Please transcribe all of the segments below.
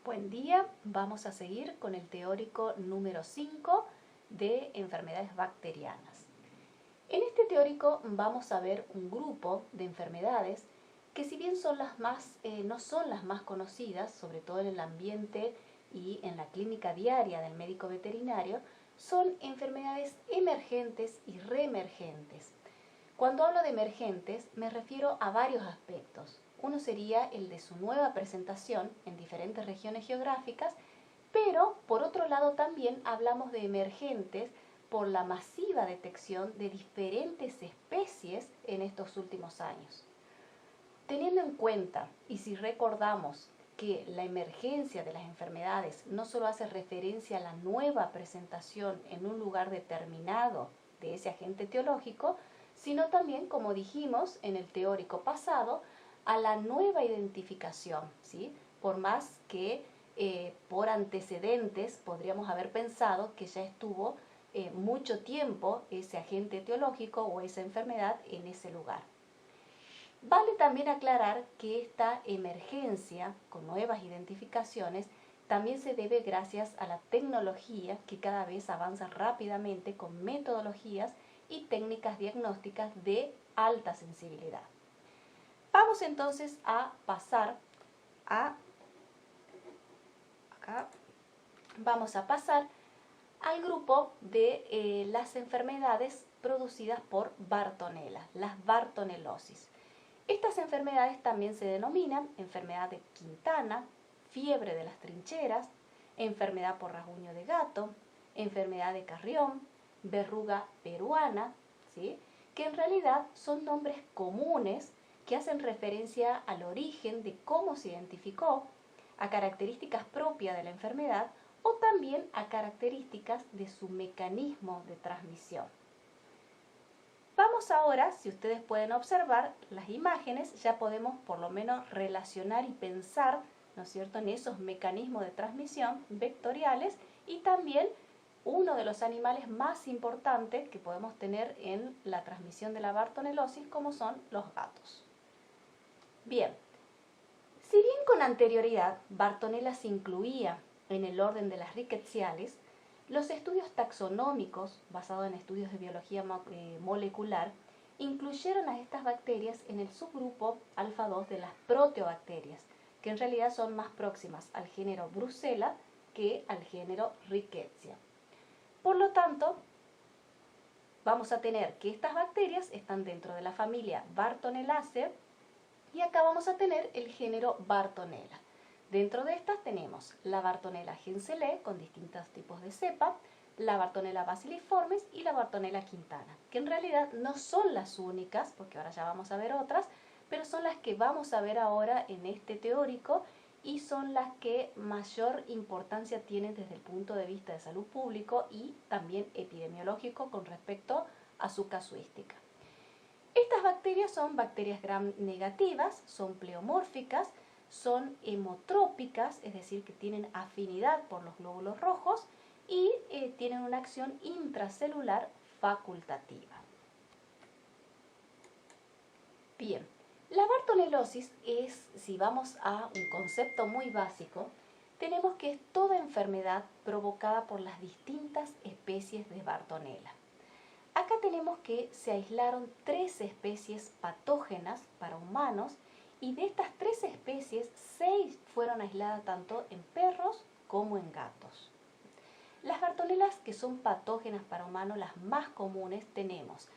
Buen día, vamos a seguir con el teórico número 5 de enfermedades bacterianas. En este teórico vamos a ver un grupo de enfermedades que si bien son no son las más conocidas, sobre todo en el ambiente y en la clínica diaria del médico veterinario, son enfermedades emergentes y reemergentes. Cuando hablo de emergentes me refiero a varios aspectos. Uno sería el de su nueva presentación en diferentes regiones geográficas, pero por otro lado también hablamos de emergentes por la masiva detección de diferentes especies en estos últimos años. Teniendo en cuenta, y si recordamos que la emergencia de las enfermedades no solo hace referencia a la nueva presentación en un lugar determinado de ese agente etiológico, sino también, como dijimos en el teórico pasado, a la nueva identificación, ¿sí? Por más que por antecedentes podríamos haber pensado que ya estuvo mucho tiempo ese agente etiológico o esa enfermedad en ese lugar. Vale también aclarar que esta emergencia con nuevas identificaciones también se debe gracias a la tecnología que cada vez avanza rápidamente con metodologías y técnicas diagnósticas de alta sensibilidad. Vamos entonces a pasar al grupo de las enfermedades producidas por Bartonella, las bartonelosis. Estas enfermedades también se denominan enfermedad de Quintana, fiebre de las trincheras, enfermedad por rasguño de gato, enfermedad de Carrión, verruga peruana, ¿sí? Que en realidad son nombres comunes que hacen referencia al origen de cómo se identificó, a características propias de la enfermedad o también a características de su mecanismo de transmisión. Vamos ahora, si ustedes pueden observar las imágenes, ya podemos por lo menos relacionar y pensar, ¿no es cierto?, en esos mecanismos de transmisión vectoriales y también uno de los animales más importantes que podemos tener en la transmisión de la bartonelosis, como son los gatos. Bien, si bien con anterioridad Bartonella se incluía en el orden de las rickettsiales, los estudios taxonómicos, basados en estudios de biología molecular, incluyeron a estas bacterias en el subgrupo alfa 2 de las proteobacterias, que en realidad son más próximas al género Brucella que al género Rickettsia. Por lo tanto, vamos a tener que estas bacterias están dentro de la familia Bartonellaceae y acá vamos a tener el género Bartonella. Dentro de estas tenemos la Bartonella henselae con distintos tipos de cepa, la Bartonella bacilliformis y la Bartonella quintana, que en realidad no son las únicas, porque ahora ya vamos a ver otras, pero son las que vamos a ver ahora en este teórico y son las que mayor importancia tienen desde el punto de vista de salud público y también epidemiológico con respecto a su casuística. Estas bacterias son bacterias gram negativas, son pleomórficas, son hemotrópicas, es decir, que tienen afinidad por los glóbulos rojos y tienen una acción intracelular facultativa. Bien, la bartonelosis es, si vamos a un concepto muy básico, tenemos que es toda enfermedad provocada por las distintas especies de Bartonella. Acá tenemos que se aislaron 3 especies patógenas para humanos y de estas 3 especies, 6 fueron aisladas tanto en perros como en gatos. Las bartonellas que son patógenas para humanos, las más comunes, tenemos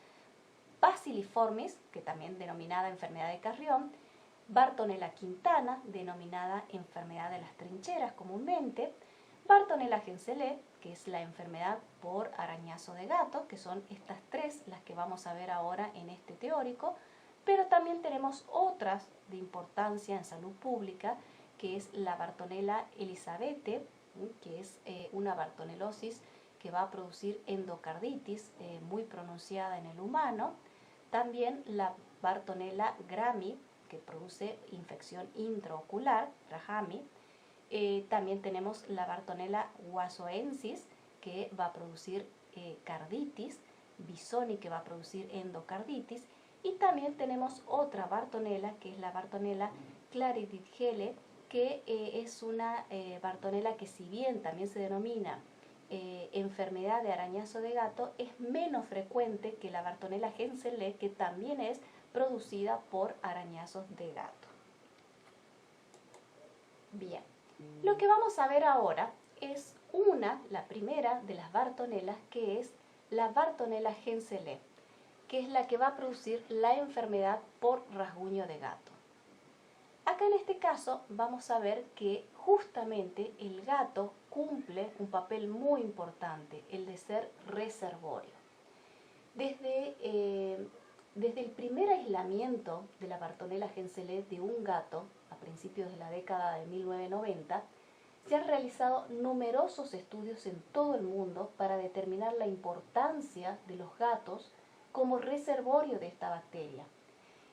Bacilliformis, que también denominada enfermedad de Carrión, Bartonella quintana, denominada enfermedad de las trincheras comúnmente, Bartonella henselae, que es la enfermedad por arañazo de gato, que son estas 3 las que vamos a ver ahora en este teórico, pero también tenemos otras de importancia en salud pública, que es la Bartonella elizabethae, que es una bartonelosis que va a producir endocarditis muy pronunciada en el humano, también la Bartonella grami, que produce infección intraocular, Grahami. También tenemos la Bartonella wassoensis, que va a producir carditis, Bisoni, que va a producir endocarditis, y también tenemos otra Bartonella, que es la Bartonella claridipgele, que es una Bartonella que, si bien también se denomina enfermedad de arañazo de gato, es menos frecuente que la Bartonella henselae, que también es producida por arañazos de gato. Bien, lo que vamos a ver ahora es la primera de las Bartonellas, que es la Bartonella henselae, que es la que va a producir la enfermedad por rasguño de gato. Acá en este caso vamos a ver que justamente el gato cumple un papel muy importante, el de ser reservorio. Desde el primer aislamiento de la Bartonella henselae de un gato, a principios de la década de 1990, se han realizado numerosos estudios en todo el mundo para determinar la importancia de los gatos como reservorio de esta bacteria.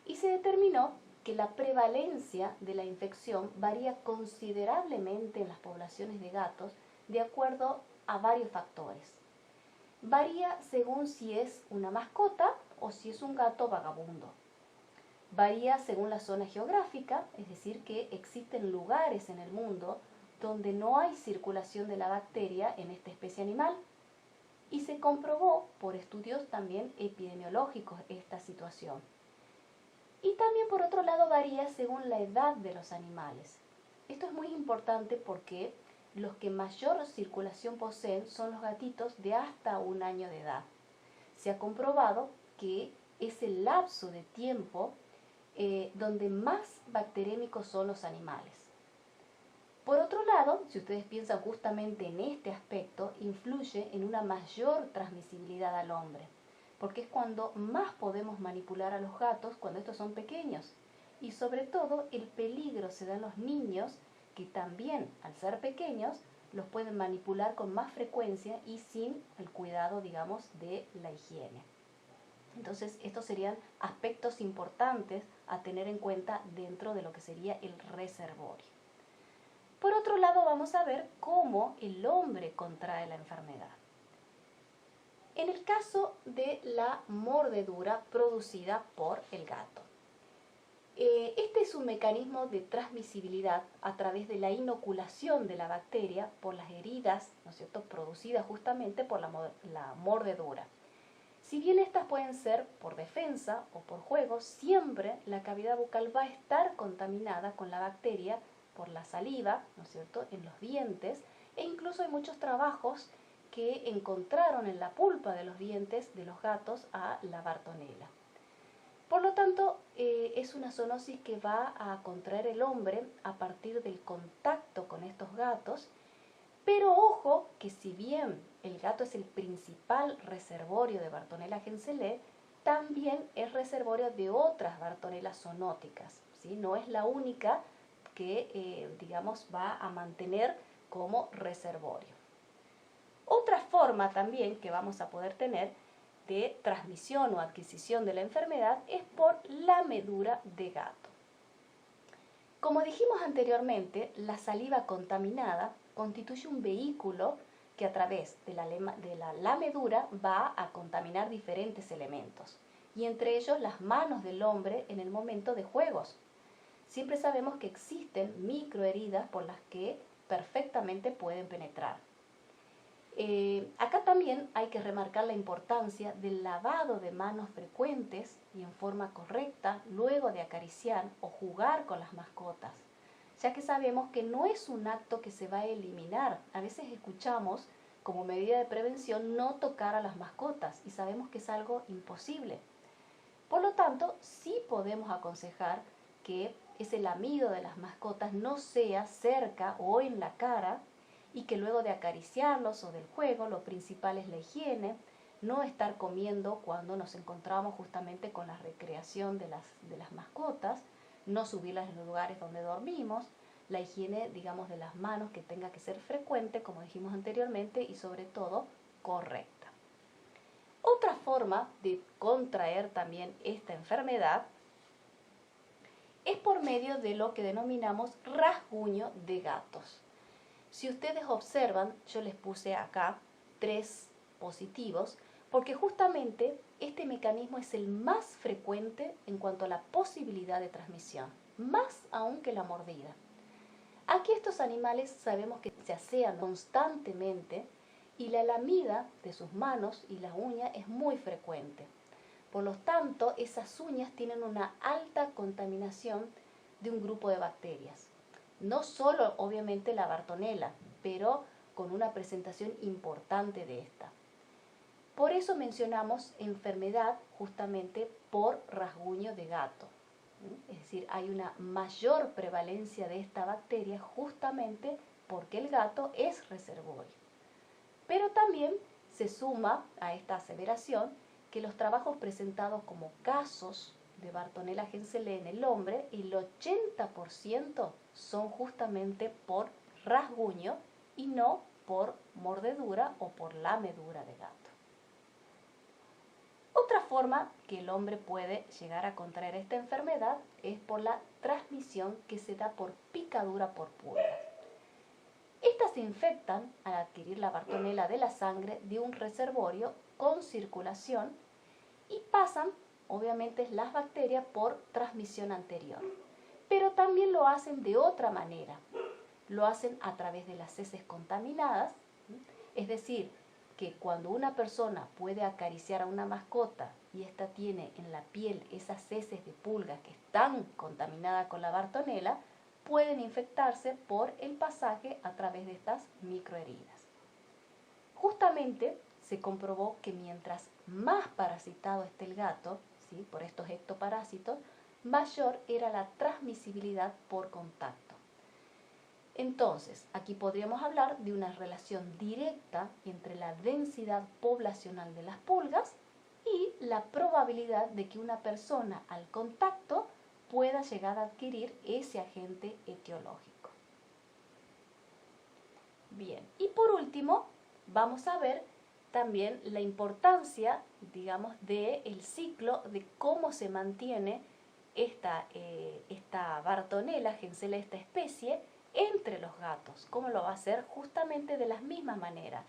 Y se determinó que la prevalencia de la infección varía considerablemente en las poblaciones de gatos de acuerdo a varios factores. Varía según si es una mascota o si es un gato vagabundo. Varía según la zona geográfica, es decir, que existen lugares en el mundo donde no hay circulación de la bacteria en esta especie animal, y se comprobó por estudios también epidemiológicos esta situación. Y también, por otro lado, varía según la edad de los animales. Esto es muy importante porque los que mayor circulación poseen son los gatitos de hasta 1 año de edad. Se ha comprobado que es el lapso de tiempo donde más bacterémicos son los animales. Por otro lado, si ustedes piensan justamente en este aspecto, influye en una mayor transmisibilidad al hombre, porque es cuando más podemos manipular a los gatos cuando estos son pequeños. Y sobre todo, el peligro se da en los niños, que también, al ser pequeños, los pueden manipular con más frecuencia y sin el cuidado, digamos, de la higiene. Entonces, estos serían aspectos importantes a tener en cuenta dentro de lo que sería el reservorio. Por otro lado, vamos a ver cómo el hombre contrae la enfermedad. En el caso de la mordedura producida por el gato. Este es un mecanismo de transmisibilidad a través de la inoculación de la bacteria por las heridas, ¿no es cierto?, producidas justamente por la mordedura. Si bien estas pueden ser por defensa o por juego, siempre la cavidad bucal va a estar contaminada con la bacteria por la saliva, ¿no es cierto?, en los dientes, e incluso hay muchos trabajos que encontraron en la pulpa de los dientes de los gatos a la Bartonella. Por lo tanto, es una zoonosis que va a contraer el hombre a partir del contacto con estos gatos, pero ojo que si bien el gato es el principal reservorio de Bartonella henselae, también es reservorio de otras Bartonellas zoonóticas, ¿sí? No es la única que, digamos, va a mantener como reservorio. Otra forma también que vamos a poder tener de transmisión o adquisición de la enfermedad es por lamedura de gato. Como dijimos anteriormente, la saliva contaminada constituye un vehículo que a través de la lamedura va a contaminar diferentes elementos, y entre ellos las manos del hombre en el momento de juegos. Siempre sabemos que existen microheridas por las que perfectamente pueden penetrar. Acá también hay que remarcar la importancia del lavado de manos frecuentes y en forma correcta luego de acariciar o jugar con las mascotas, ya que sabemos que no es un acto que se va a eliminar. A veces escuchamos como medida de prevención no tocar a las mascotas y sabemos que es algo imposible. Por lo tanto, sí podemos aconsejar que ese lamido de las mascotas no sea cerca o en la cara, y que luego de acariciarlos o del juego, lo principal es la higiene, no estar comiendo cuando nos encontramos justamente con la recreación de las mascotas, no subirlas en los lugares donde dormimos, la higiene, digamos, de las manos, que tenga que ser frecuente, como dijimos anteriormente, y sobre todo correcta. Otra forma de contraer también esta enfermedad es por medio de lo que denominamos rasguño de gatos. Si ustedes observan, yo les puse acá 3 positivos, porque justamente este mecanismo es el más frecuente en cuanto a la posibilidad de transmisión, más aún que la mordida. Aquí estos animales sabemos que se asean constantemente y la lamida de sus manos y las uñas es muy frecuente. Por lo tanto, esas uñas tienen una alta contaminación de un grupo de bacterias. No solo, obviamente, la Bartonella, pero con una presentación importante de esta. Por eso mencionamos enfermedad justamente por rasguño de gato. Es decir, hay una mayor prevalencia de esta bacteria justamente porque el gato es reservorio. Pero también se suma a esta aseveración que los trabajos presentados como casos de Bartonella henselae en el hombre, el 80% son justamente por rasguño y no por mordedura o por lamedura de gato. Otra forma que el hombre puede llegar a contraer esta enfermedad es por la transmisión que se da por picadura por pulgas. Estas se infectan al adquirir la Bartonella de la sangre de un reservorio con circulación y pasan, obviamente, las bacterias por transmisión anterior. Pero también lo hacen de otra manera. Lo hacen a través de las heces contaminadas, es decir, que cuando una persona puede acariciar a una mascota y ésta tiene en la piel esas heces de pulgas que están contaminadas con la Bartonella, pueden infectarse por el pasaje a través de estas microheridas. Justamente se comprobó que mientras más parasitado esté el gato, ¿sí?, por estos ectoparásitos, mayor era la transmisibilidad por contacto. Entonces, aquí podríamos hablar de una relación directa entre la densidad poblacional de las pulgas y la probabilidad de que una persona al contacto pueda llegar a adquirir ese agente etiológico. Bien, y por último, vamos a ver también la importancia, digamos, del ciclo de cómo se mantiene esta Bartonella henselae, esta especie, entre los gatos. ¿Cómo lo va a hacer? Justamente de la misma manera.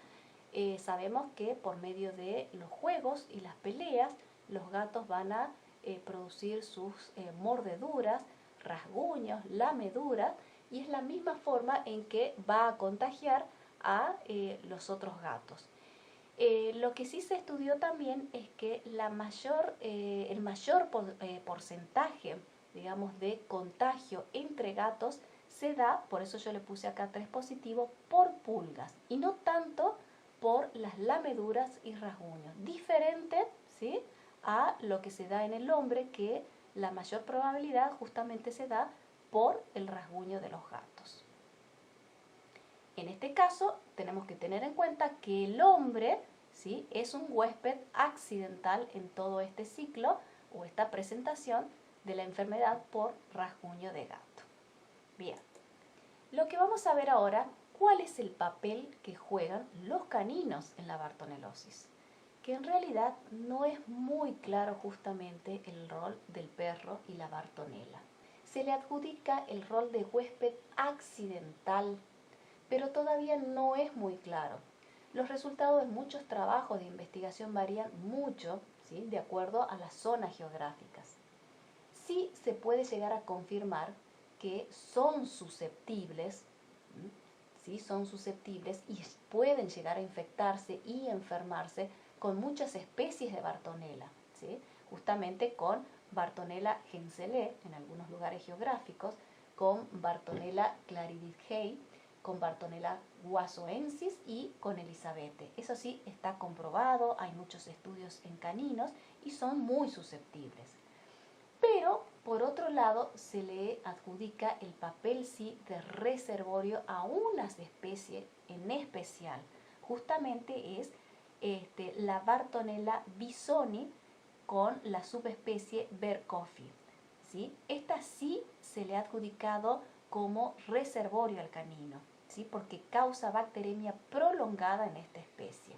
Sabemos que por medio de los juegos y las peleas, los gatos van a producir sus mordeduras, rasguños, lameduras, y es la misma forma en que va a contagiar a los otros gatos. Lo que sí se estudió también es que el mayor porcentaje, digamos, de contagio entre gatos se da, por eso yo le puse acá 3 positivo, por pulgas y no tanto por las lameduras y rasguños. Diferente, ¿sí?, a lo que se da en el hombre, que la mayor probabilidad justamente se da por el rasguño de los gatos. En este caso tenemos que tener en cuenta que el hombre, ¿sí?, es un huésped accidental en todo este ciclo o esta presentación de la enfermedad por rasguño de gato. Bien, lo que vamos a ver ahora, ¿cuál es el papel que juegan los caninos en la bartonelosis? Que en realidad no es muy claro justamente el rol del perro y la Bartonella. Se le adjudica el rol de huésped accidental, pero todavía no es muy claro. Los resultados de muchos trabajos de investigación varían mucho, ¿sí?, de acuerdo a las zonas geográficas. Sí se puede llegar a confirmar que son susceptibles, ¿sí?, son susceptibles y pueden llegar a infectarse y enfermarse con muchas especies de Bartonella, ¿sí?, justamente con Bartonella henselae en algunos lugares geográficos, con Bartonella clarididae, con Bartonella guasoensis y con Elizabethae. Eso sí está comprobado, hay muchos estudios en caninos y son muy susceptibles. Pero, por otro lado, se le adjudica el papel sí de reservorio a unas especies en especial. Justamente es la Bartonella bisoni con la subespecie Berkhoffii, ¿sí? Esta sí se le ha adjudicado como reservorio al canino, ¿sí?, porque causa bacteremia prolongada en esta especie.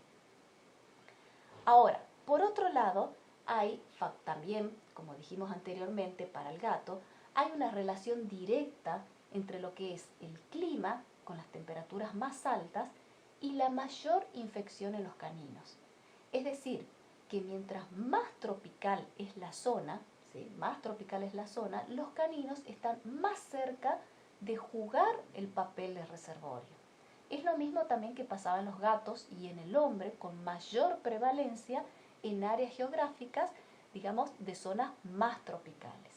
Ahora, por otro lado, hay también, como dijimos anteriormente, para el gato, hay una relación directa entre lo que es el clima, con las temperaturas más altas, y la mayor infección en los caninos. Es decir, que mientras más tropical es la zona, ¿sí?, más tropical es la zona, los caninos están más cerca de jugar el papel de reservorio. Es lo mismo también que pasaba en los gatos y en el hombre, con mayor prevalencia en áreas geográficas, digamos, de zonas más tropicales.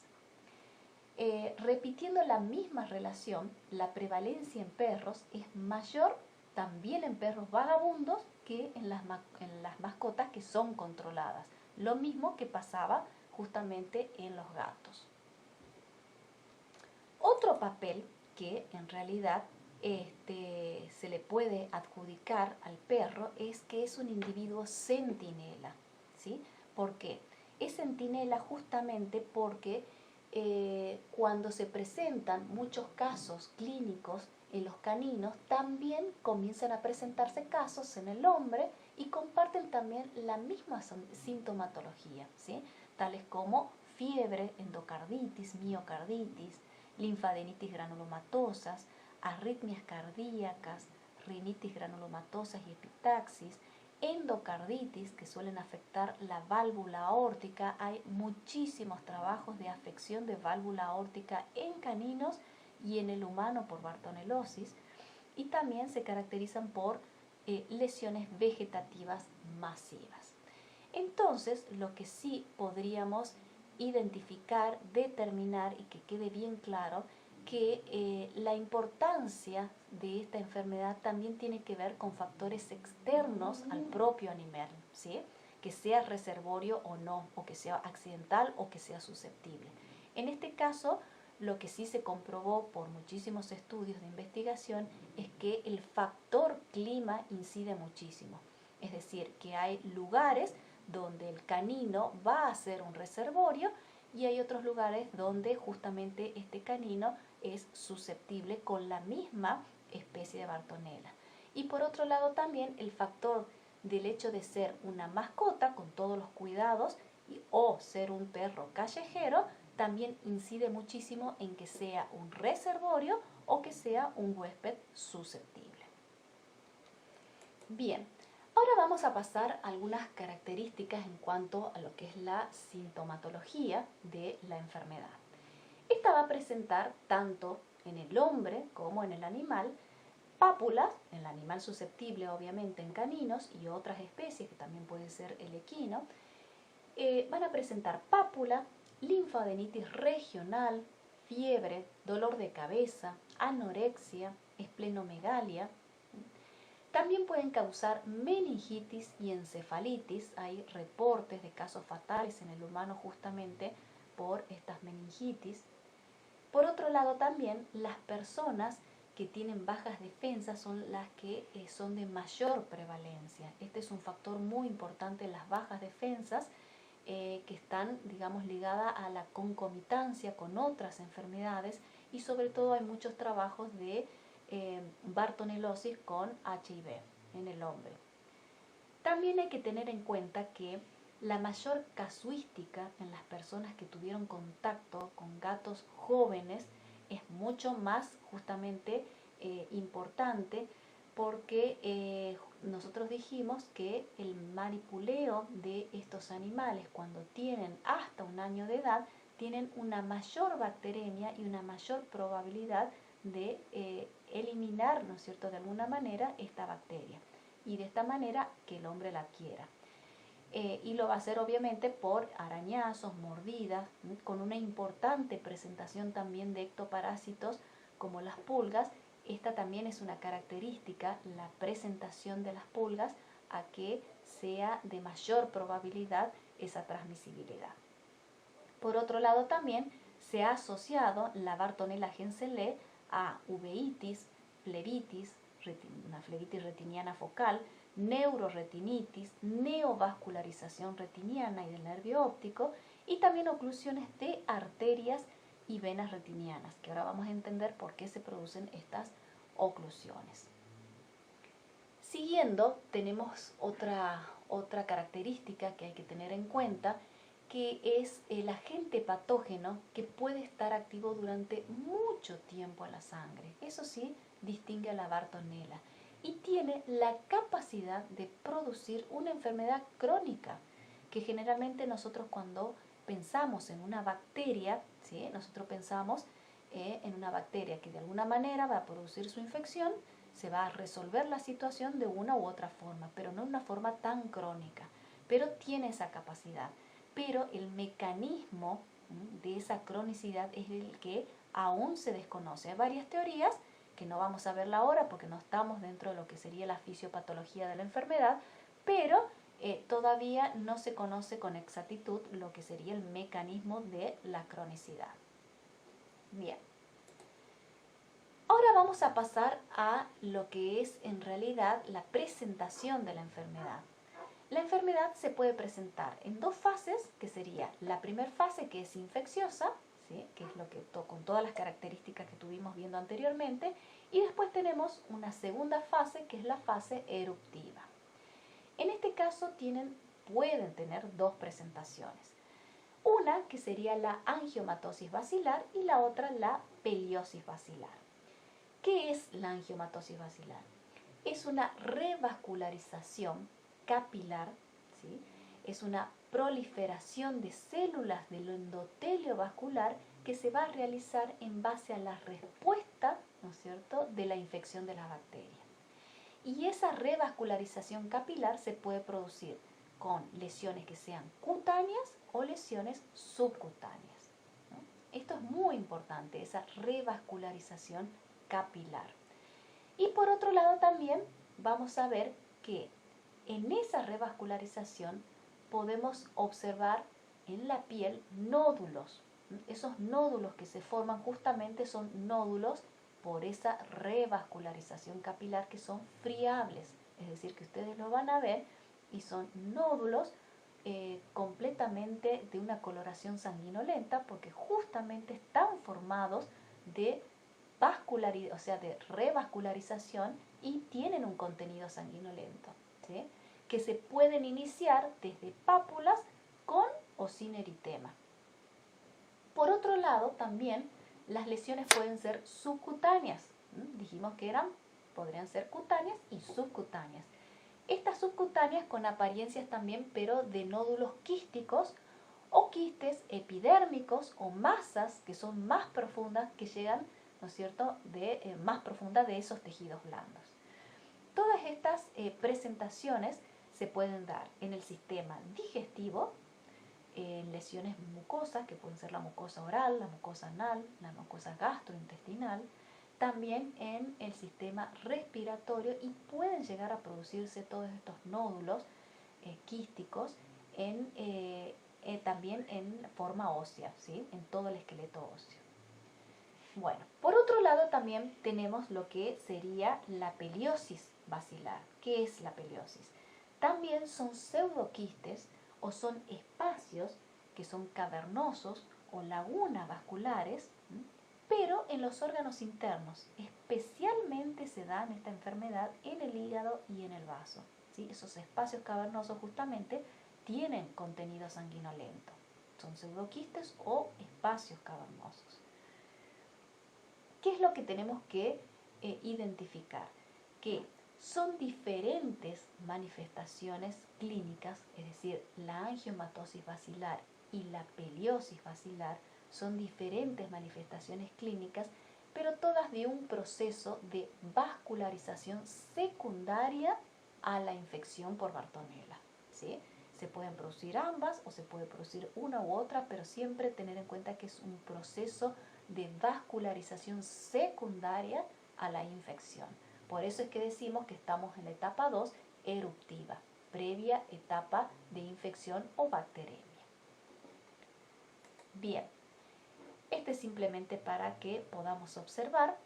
Repitiendo la misma relación, la prevalencia en perros es mayor también en perros vagabundos que en las mascotas que son controladas. Lo mismo que pasaba justamente en los gatos. Otro papel que en realidad se le puede adjudicar al perro es que es un individuo centinela, ¿sí? ¿Por qué? Es centinela justamente porque cuando se presentan muchos casos clínicos en los caninos, también comienzan a presentarse casos en el hombre y comparten también la misma sintomatología, ¿sí? Tales como fiebre, endocarditis, miocarditis, linfadenitis granulomatosas, arritmias cardíacas, rinitis granulomatosas y epitaxis, endocarditis que suelen afectar la válvula aórtica. Hay muchísimos trabajos de afección de válvula aórtica en caninos y en el humano por bartonelosis, y también se caracterizan por lesiones vegetativas masivas. Entonces, lo que sí podríamos identificar, determinar y que quede bien claro que la importancia de esta enfermedad también tiene que ver con factores externos al propio animal, ¿sí? Que sea reservorio o no, o que sea accidental o que sea susceptible. En este caso, lo que sí se comprobó por muchísimos estudios de investigación es que el factor clima incide muchísimo. Es decir, que hay lugares donde el canino va a ser un reservorio y hay otros lugares donde justamente este canino es susceptible con la misma especie de Bartonella. Y por otro lado también el factor del hecho de ser una mascota con todos los cuidados o ser un perro callejero también incide muchísimo en que sea un reservorio o que sea un huésped susceptible. Bien, ahora vamos a pasar a algunas características en cuanto a lo que es la sintomatología de la enfermedad. Esta va a presentar tanto en el hombre como en el animal pápulas, en el animal susceptible obviamente en caninos y otras especies que también puede ser el equino, van a presentar pápula, linfadenitis regional, fiebre, dolor de cabeza, anorexia, esplenomegalia. También pueden causar meningitis y encefalitis. Hay reportes de casos fatales en el humano justamente por estas meningitis. Por otro lado también las personas que tienen bajas defensas son las que son de mayor prevalencia. Este es un factor muy importante en las bajas defensas que están, digamos, ligadas a la concomitancia con otras enfermedades y sobre todo hay muchos trabajos de bartonelosis con HIV en el hombre. También hay que tener en cuenta que la mayor casuística en las personas que tuvieron contacto con gatos jóvenes es mucho más justamente importante porque nosotros dijimos que el manipuleo de estos animales cuando tienen hasta un año de edad tienen una mayor bacteremia y una mayor probabilidad de eliminar, ¿no es cierto?, de alguna manera esta bacteria y de esta manera que el hombre la adquiera. Y lo va a hacer obviamente por arañazos, mordidas, con una importante presentación también de ectoparásitos como las pulgas. Esta también es una característica, la presentación de las pulgas, a que sea de mayor probabilidad esa transmisibilidad. Por otro lado también se ha asociado la Bartonella henselae a uveitis, flebitis, una flebitis retiniana focal, neuroretinitis, neovascularización retiniana y del nervio óptico y también oclusiones de arterias y venas retinianas, que ahora vamos a entender por qué se producen estas oclusiones. Siguiendo, tenemos otra característica que hay que tener en cuenta, que es el agente patógeno que puede estar activo durante mucho tiempo en la sangre. Eso sí, distingue a la Bartonella y tiene la capacidad de producir una enfermedad crónica, que generalmente nosotros cuando pensamos en una bacteria, ¿sí?, nosotros pensamos en una bacteria que de alguna manera va a producir su infección, se va a resolver la situación de una u otra forma, pero no de una forma tan crónica. Pero tiene esa capacidad. Pero el mecanismo de esa cronicidad es el que aún se desconoce. Hay varias teorías que no vamos a verla ahora porque no estamos dentro de lo que sería la fisiopatología de la enfermedad, pero todavía no se conoce con exactitud lo que sería el mecanismo de la cronicidad. Bien. Ahora vamos a pasar a lo que es en realidad la presentación de la enfermedad. La enfermedad se puede presentar en dos fases, que sería la primera fase, que es infecciosa, ¿sí? Que es lo que con todas las características que estuvimos viendo anteriormente, y después tenemos una segunda fase, que es la fase eruptiva. En este caso pueden tener dos presentaciones. Una que sería la angiomatosis bacilar y la otra la peliosis bacilar. ¿Qué es la angiomatosis bacilar? Es una revascularización capilar, ¿sí? Es una proliferación de células del endotelio vascular que se va a realizar en base a la respuesta, ¿no es cierto?, de la infección de las bacterias. Y esa revascularización capilar se puede producir con lesiones que sean cutáneas o lesiones subcutáneas, ¿no? Esto es muy importante, esa revascularización capilar. Y por otro lado también vamos a ver que en esa revascularización podemos observar en la piel nódulos. Esos nódulos que se forman justamente son nódulos por esa revascularización capilar que son friables. Es decir, que ustedes lo van a ver y son nódulos completamente de una coloración sanguinolenta porque justamente están formados de de revascularización y tienen un contenido sanguinolento, ¿sí? Que se pueden iniciar desde pápulas con o sin eritema. Por otro lado, también las lesiones pueden ser subcutáneas. Dijimos que podrían ser cutáneas y subcutáneas. Estas subcutáneas con apariencias también, pero de nódulos quísticos o quistes epidérmicos o masas que son más profundas que llegan, ¿no es cierto?, más profunda de esos tejidos blandos. Todas estas presentaciones se pueden dar en el sistema digestivo, en lesiones mucosas, que pueden ser la mucosa oral, la mucosa anal, la mucosa gastrointestinal, también en el sistema respiratorio y pueden llegar a producirse todos estos nódulos quísticos también en forma ósea, ¿sí? En todo el esqueleto óseo. Bueno, por otro lado también tenemos lo que sería la peliosis bacilar. ¿Qué es la peliosis? También son pseudoquistes o son espacios que son cavernosos o lagunas vasculares, pero en los órganos internos. Especialmente se da esta enfermedad en el hígado y en el vaso, ¿sí? Esos espacios cavernosos justamente tienen contenido sanguinolento. Son pseudoquistes o espacios cavernosos. ¿Qué es lo que tenemos que identificar? Que son diferentes manifestaciones clínicas, es decir, la angiomatosis bacilar y la peliosis bacilar son diferentes manifestaciones clínicas, pero todas de un proceso de vascularización secundaria a la infección por Bartonella, ¿sí? Se pueden producir ambas o se puede producir una u otra, pero siempre tener en cuenta que es un proceso de vascularización secundaria a la infección. Por eso es que decimos que estamos en la etapa 2, eruptiva, previa etapa de infección o bacteremia. Bien, este es simplemente para que podamos observar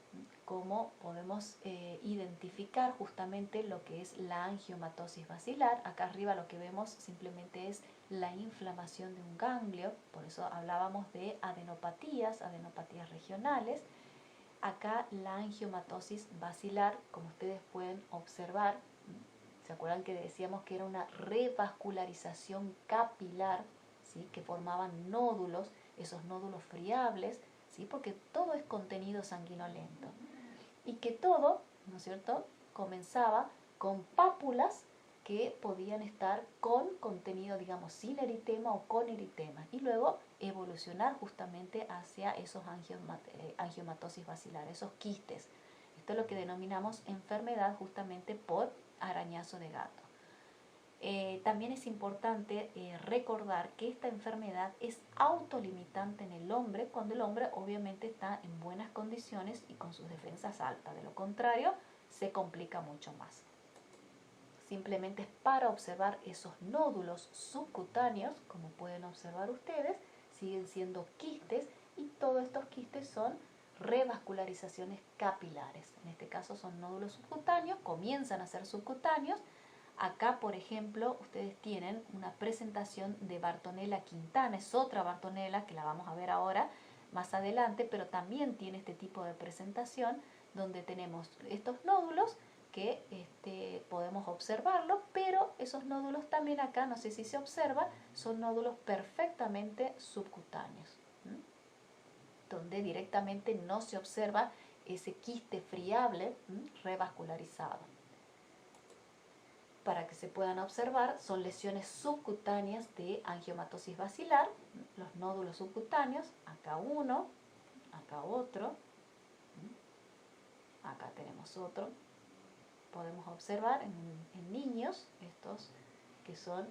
cómo podemos identificar justamente lo que es la angiomatosis bacilar. Acá arriba lo que vemos simplemente es la inflamación de un ganglio, por eso hablábamos de adenopatías regionales. Acá la angiomatosis bacilar, como ustedes pueden observar, ¿se acuerdan que decíamos que era una revascularización capilar, ¿sí? Que formaban nódulos, esos nódulos friables, ¿sí? Porque todo es contenido sanguinolento. Y que todo, ¿no es cierto?, comenzaba con pápulas que podían estar con contenido, digamos, sin eritema o con eritema. Y luego evolucionar justamente hacia esos angiomatosis bacilar, esos quistes. Esto es lo que denominamos enfermedad justamente por arañazo de gato. También es importante recordar que esta enfermedad es autolimitante en el hombre cuando el hombre obviamente está en buenas condiciones y con sus defensas altas. De lo contrario, se complica mucho más. Simplemente es para observar esos nódulos subcutáneos, como pueden observar ustedes, siguen siendo quistes y todos estos quistes son revascularizaciones capilares. En este caso son nódulos subcutáneos, comienzan a ser subcutáneos. Acá, por ejemplo, ustedes tienen una presentación de Bartonella quintana, es otra Bartonella que la vamos a ver ahora más adelante, pero también tiene este tipo de presentación donde tenemos estos nódulos que podemos observarlo, pero esos nódulos también acá, no sé si se observa, son nódulos perfectamente subcutáneos, donde directamente no se observa ese quiste friable revascularizado. Para que se puedan observar, son lesiones subcutáneas de angiomatosis bacilar, los nódulos subcutáneos, acá uno, acá otro, acá tenemos otro. Podemos observar en niños estos que son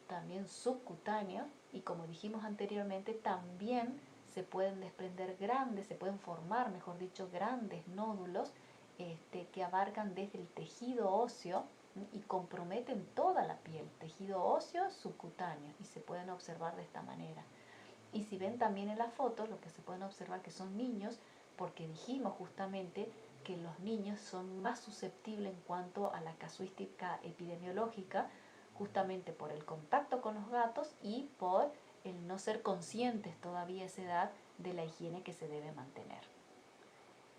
también subcutáneos y como dijimos anteriormente también se pueden desprender grandes, se pueden formar, mejor dicho, grandes nódulos que abarcan desde el tejido óseo y comprometen toda la piel, tejido óseo subcutáneo, y se pueden observar de esta manera. Y si ven también en la foto, lo que se pueden observar que son niños, porque dijimos justamente que los niños son más susceptibles en cuanto a la casuística epidemiológica, justamente por el contacto con los gatos y por el no ser conscientes todavía a esa edad de la higiene que se debe mantener.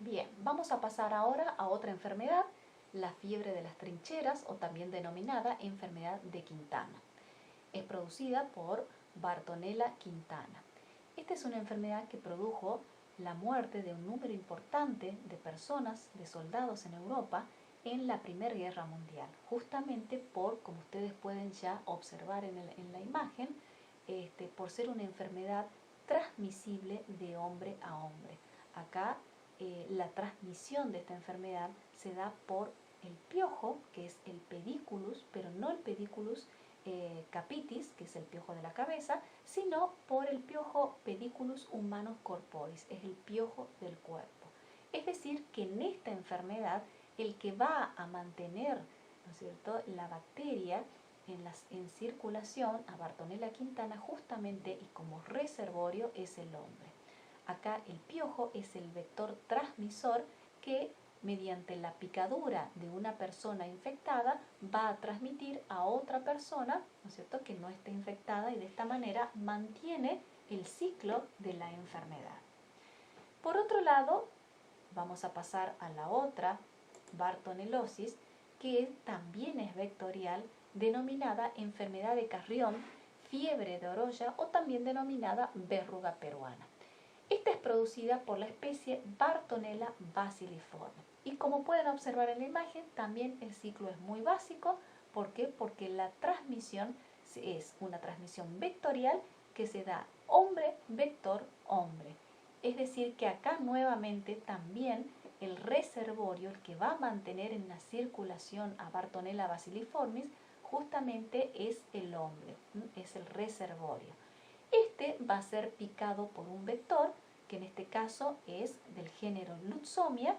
Bien, vamos a pasar ahora a otra enfermedad, la fiebre de las trincheras o también denominada enfermedad de Quintana. Es producida por Bartonella quintana. Esta es una enfermedad que produjo la muerte de un número importante de personas, de soldados en Europa, en la Primera Guerra Mundial, justamente por, como ustedes pueden ya observar en la imagen, por ser una enfermedad transmisible de hombre a hombre. Acá la transmisión de esta enfermedad se da por el piojo, que es el pediculus, pero no el pediculus capitis, que es el piojo de la cabeza, sino por el piojo pediculus humanus corporis, es el piojo del cuerpo. Es decir, que en esta enfermedad el que va a mantener, ¿no es cierto?, la bacteria en circulación a Bartonella quintana justamente y como reservorio es el hombre. Acá el piojo es el vector transmisor que mediante la picadura de una persona infectada va a transmitir a otra persona, ¿no es cierto?, que no esté infectada y de esta manera mantiene el ciclo de la enfermedad. Por otro lado, vamos a pasar a la otra bartonellosis, que también es vectorial, denominada enfermedad de Carrión, fiebre de Oroya o también denominada verruga peruana. Esta es producida por la especie Bartonella bacilliforme. Y como pueden observar en la imagen, también el ciclo es muy básico. ¿Por qué? Porque la transmisión es una transmisión vectorial que se da hombre, vector, hombre. Es decir, que acá nuevamente también el reservorio, el que va a mantener en la circulación a Bartonella bacilliformis, justamente es el hombre, es el reservorio. Este va a ser picado por un vector, que en este caso es del género Lutzomia.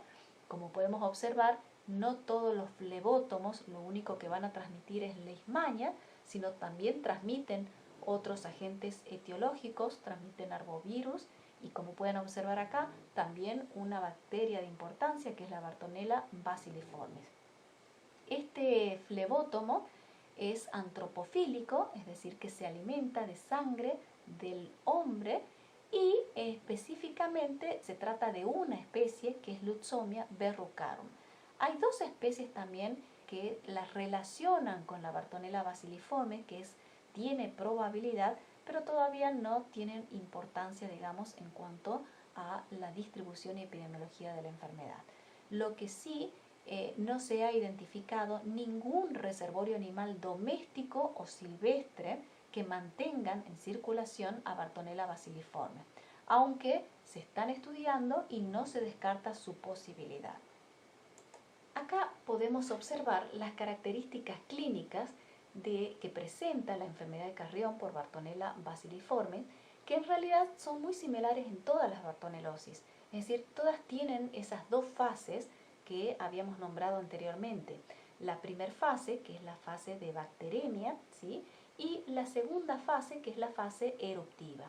Como podemos observar, no todos los flebótomos lo único que van a transmitir es leishmania, sino también transmiten otros agentes etiológicos, transmiten arbovirus y como pueden observar acá, también una bacteria de importancia que es la Bartonella bacilliformis. Este flebótomo es antropofílico, es decir, que se alimenta de sangre del hombre y específicamente se trata de una especie que es Lutzomia verrucarum. Hay dos especies también que las relacionan con la Bartonella bacilliforme, que tiene probabilidad, pero todavía no tienen importancia, digamos, en cuanto a la distribución y epidemiología de la enfermedad. Lo que sí no se ha identificado ningún reservorio animal doméstico o silvestre que mantengan en circulación a Bartonella basiliforme, aunque se están estudiando y no se descarta su posibilidad. Acá podemos observar las características clínicas que presenta la enfermedad de Carrión por Bartonella basiliforme, que en realidad son muy similares en todas las bartonelosis, es decir, todas tienen esas dos fases que habíamos nombrado anteriormente. La primera fase, que es la fase de bacteremia, ¿sí? Y la segunda fase, que es la fase eruptiva.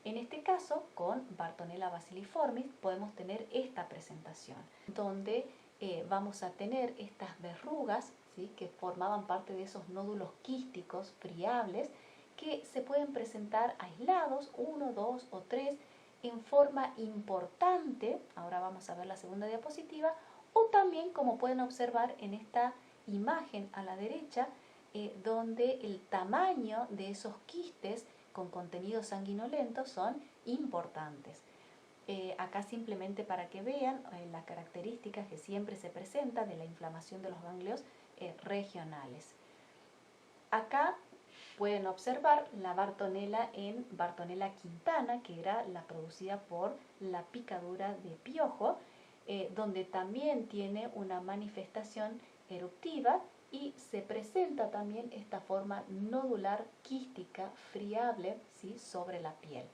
En este caso, con Bartonella basiliforme podemos tener esta presentación, donde vamos a tener estas verrugas, ¿sí?, que formaban parte de esos nódulos quísticos friables que se pueden presentar aislados, 1, 2 o 3, en forma importante. Ahora vamos a ver la segunda diapositiva, o también, como pueden observar en esta imagen a la derecha, donde el tamaño de esos quistes con contenido sanguinolento son importantes. Acá simplemente para que vean las características que siempre se presentan de la inflamación de los ganglios regionales. Acá pueden observar la Bartonella en Bartonella quintana, que era la producida por la picadura de piojo, donde también tiene una manifestación eruptiva y se presenta también esta forma nodular quística friable, ¿sí?, sobre la piel.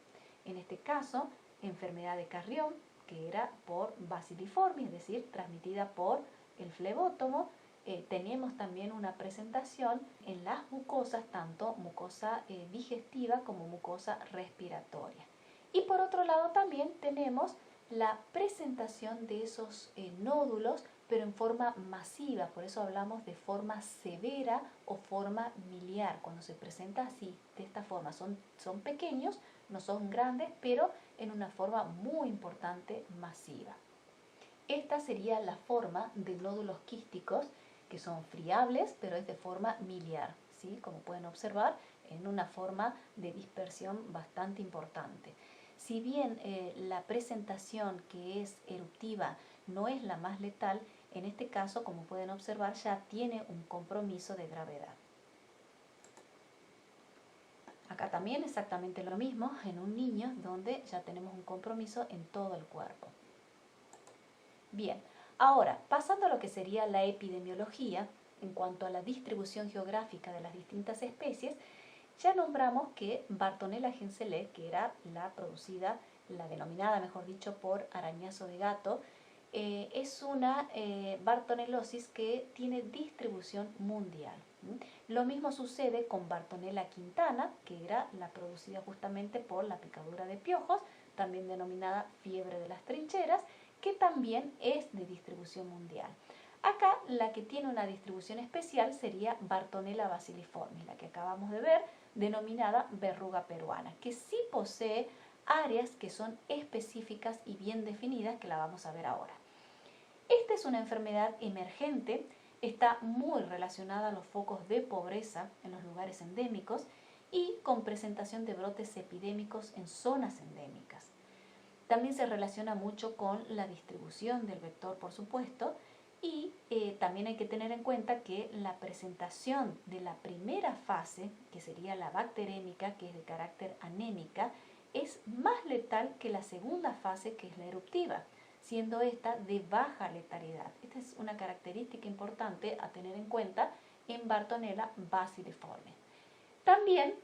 En este caso, enfermedad de Carrión, que era por basiliforme, es decir, transmitida por el flebótomo. Tenemos también una presentación en las mucosas, tanto mucosa digestiva como mucosa respiratoria. Y por otro lado también tenemos la presentación de esos nódulos, pero en forma masiva, por eso hablamos de forma severa o forma miliar, cuando se presenta así, de esta forma. Son pequeños, no son grandes, pero en una forma muy importante, masiva. Esta sería la forma de nódulos quísticos, que son friables, pero es de forma miliar, ¿sí?, como pueden observar, en una forma de dispersión bastante importante. Si bien la presentación que es eruptiva no es la más letal, en este caso, como pueden observar, ya tiene un compromiso de gravedad. Acá también exactamente lo mismo en un niño, donde ya tenemos un compromiso en todo el cuerpo. Bien, ahora, pasando a lo que sería la epidemiología, en cuanto a la distribución geográfica de las distintas especies, ya nombramos que Bartonella henselae, que era la producida, la denominada, mejor dicho, por arañazo de gato, es una bartonelosis que tiene distribución mundial. Lo mismo sucede con Bartonella quintana, que era la producida justamente por la picadura de piojos, también denominada fiebre de las trincheras, que también es de distribución mundial. Acá la que tiene una distribución especial sería Bartonella basiliforme, la que acabamos de ver, denominada verruga peruana, que sí posee áreas que son específicas y bien definidas, que la vamos a ver ahora. Esta es una enfermedad emergente, está muy relacionada a los focos de pobreza en los lugares endémicos y con presentación de brotes epidémicos en zonas endémicas. También se relaciona mucho con la distribución del vector, por supuesto, y también hay que tener en cuenta que la presentación de la primera fase, que sería la bacterémica, que es de carácter anémica, es más letal que la segunda fase, que es la eruptiva, siendo esta de baja letalidad. Esta es una característica importante a tener en cuenta en Bartonella basiliforme. También,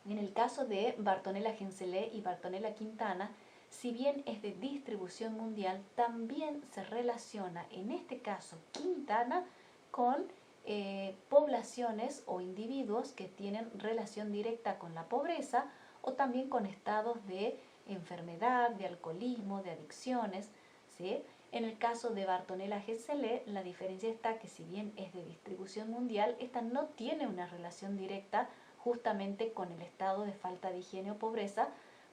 en el caso de Bartonella henselae y Bartonella quintana, si bien es de distribución mundial, también se relaciona, en este caso quintana, con poblaciones o individuos que tienen relación directa con la pobreza o también con estados de enfermedad, de alcoholismo, de adicciones, ¿sí? En el caso de Bartonella henselae, la diferencia está que si bien es de distribución mundial, esta no tiene una relación directa justamente con el estado de falta de higiene o pobreza,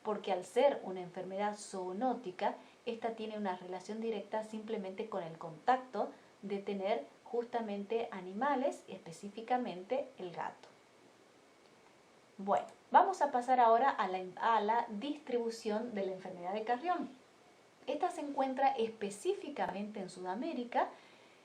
porque al ser una enfermedad zoonótica, esta tiene una relación directa simplemente con el contacto de tener justamente animales, específicamente el gato. Bueno, vamos a pasar ahora a la distribución de la enfermedad de Carrión. Esta se encuentra específicamente en Sudamérica,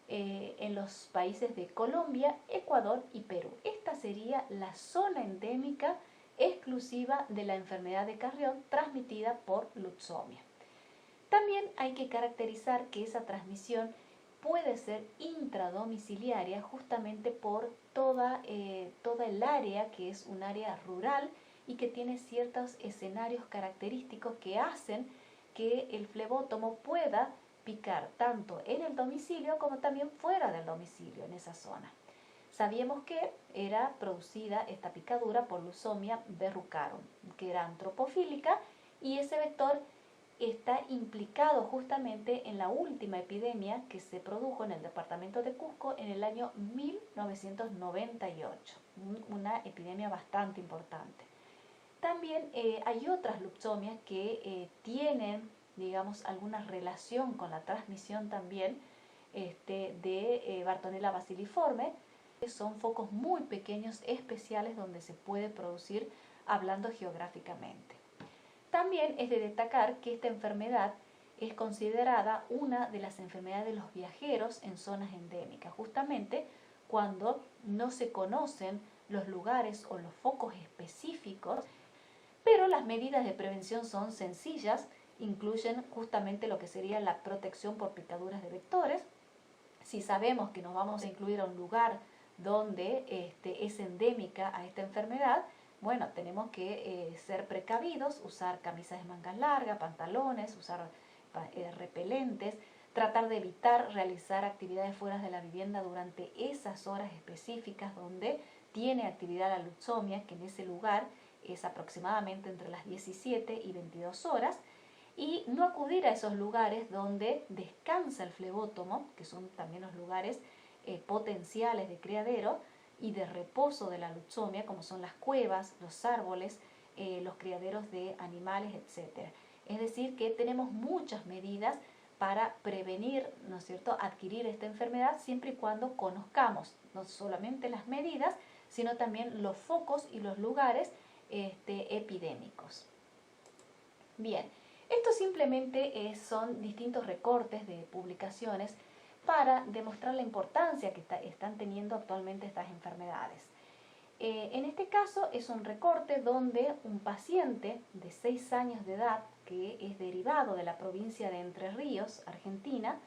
en los países de Colombia, Ecuador y Perú. Esta sería la zona endémica exclusiva de la enfermedad de Carrión transmitida por Lutzomia. También hay que caracterizar que esa transmisión puede ser intradomiciliaria justamente por toda el área que es un área rural y que tiene ciertos escenarios característicos que hacen que el flebótomo pueda picar tanto en el domicilio como también fuera del domicilio en esa zona. Sabíamos que era producida esta picadura por Lutzomia verrucarum, que era antropofílica, y ese vector está implicado justamente en la última epidemia que se produjo en el departamento de Cusco en el año 1998, una epidemia bastante importante. También hay otras Lutzomia que tienen, digamos, alguna relación con la transmisión también de Bartonella bacilliforme, que son focos muy pequeños especiales donde se puede producir hablando geográficamente. También es de destacar que esta enfermedad es considerada una de las enfermedades de los viajeros en zonas endémicas, justamente cuando no se conocen los lugares o los focos específicos, pero las medidas de prevención son sencillas, incluyen justamente lo que sería la protección por picaduras de vectores. Si sabemos que nos vamos a incluir a un lugar donde es endémica a esta enfermedad, bueno, tenemos que ser precavidos, usar camisas de mangas largas, pantalones, usar repelentes, tratar de evitar realizar actividades fuera de la vivienda durante esas horas específicas donde tiene actividad la Lutzomia, que en ese lugar es aproximadamente entre las 17 y 22 horas, y no acudir a esos lugares donde descansa el flebótomo, que son también los lugares potenciales de criadero y de reposo de la Lutzomia, como son las cuevas, los árboles, los criaderos de animales, etc. Es decir, que tenemos muchas medidas para prevenir, ¿no es cierto?, adquirir esta enfermedad siempre y cuando conozcamos no solamente las medidas, sino también los focos y los lugares epidémicos. Bien, esto simplemente son distintos recortes de publicaciones para demostrar la importancia que están teniendo actualmente estas enfermedades. En este caso es un recorte donde un paciente de 6 años de edad, que es derivado de la provincia de Entre Ríos, Argentina,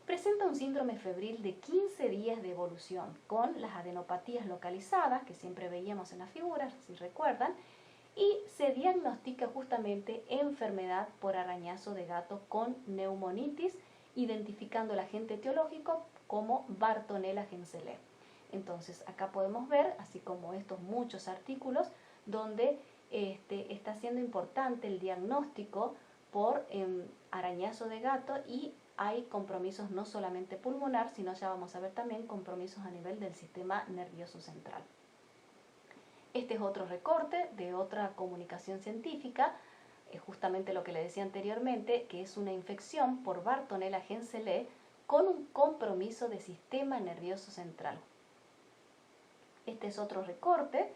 presenta un síndrome febril de 15 días de evolución, con las adenopatías localizadas, que siempre veíamos en las figuras, si recuerdan, y se diagnostica justamente enfermedad por arañazo de gato con neumonitis, identificando el agente etiológico como Bartonella henselae. Entonces acá podemos ver, así como estos muchos artículos, donde está siendo importante el diagnóstico por arañazo de gato, y hay compromisos no solamente pulmonar, sino ya vamos a ver también compromisos a nivel del sistema nervioso central. Este es otro recorte de otra comunicación científica, justamente lo que le decía anteriormente, que es una infección por Bartonella henselae con un compromiso de sistema nervioso central. Este es otro recorte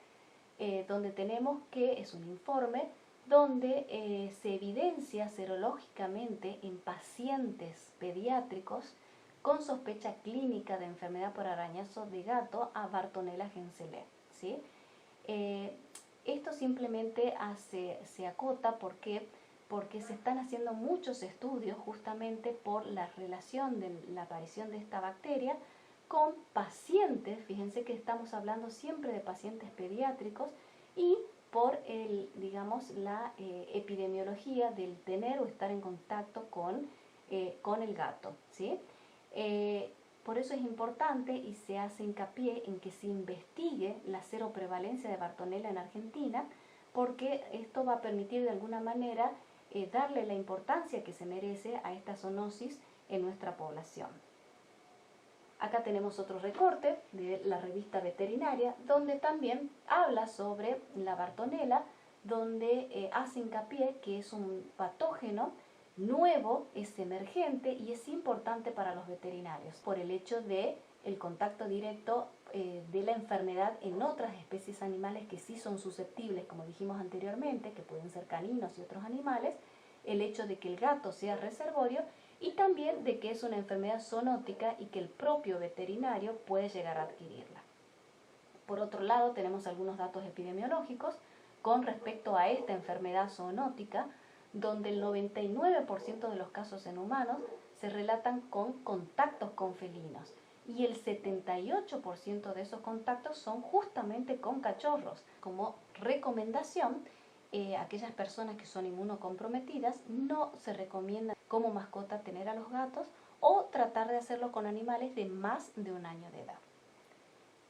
donde tenemos que es un informe donde se evidencia serológicamente en pacientes pediátricos con sospecha clínica de enfermedad por arañazo de gato a Bartonella henselae, ¿sí? Esto simplemente se acota porque se están haciendo muchos estudios justamente por la relación de la aparición de esta bacteria con pacientes. Fíjense que estamos hablando siempre de pacientes pediátricos, y por la epidemiología del tener o estar en contacto con el gato, ¿sí? Por eso es importante y se hace hincapié en que se investigue la seroprevalencia de Bartonella en Argentina, porque esto va a permitir de alguna manera darle la importancia que se merece a esta zoonosis en nuestra población. Acá tenemos otro recorte de la revista veterinaria, donde también habla sobre la Bartonella, donde hace hincapié que es un patógeno nuevo, es emergente y es importante para los veterinarios por el hecho de el contacto directo de la enfermedad en otras especies animales que sí son susceptibles, como dijimos anteriormente, que pueden ser caninos y otros animales, el hecho de que el gato sea reservorio, y también de que es una enfermedad zoonótica y que el propio veterinario puede llegar a adquirirla. Por otro lado, tenemos algunos datos epidemiológicos con respecto a esta enfermedad zoonótica, donde el 99% de los casos en humanos se relatan con contactos con felinos y el 78% de esos contactos son justamente con cachorros. Como recomendación, aquellas personas que son inmunocomprometidas no se recomienda como mascota tener a los gatos o tratar de hacerlo con animales de más de 1 año de edad.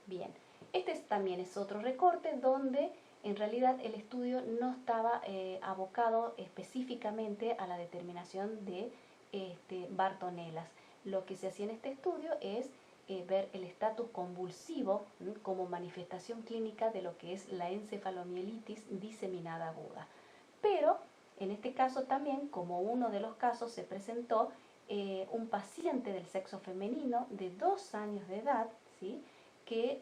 Bien, este también es otro recorte donde en realidad el estudio no estaba abocado específicamente a la determinación de Bartonelas. Lo que se hacía en este estudio es ver el estatus convulsivo como manifestación clínica de lo que es la encefalomielitis diseminada aguda. Pero en este caso también, como uno de los casos, se presentó un paciente del sexo femenino de 2 años de edad, ¿sí?, que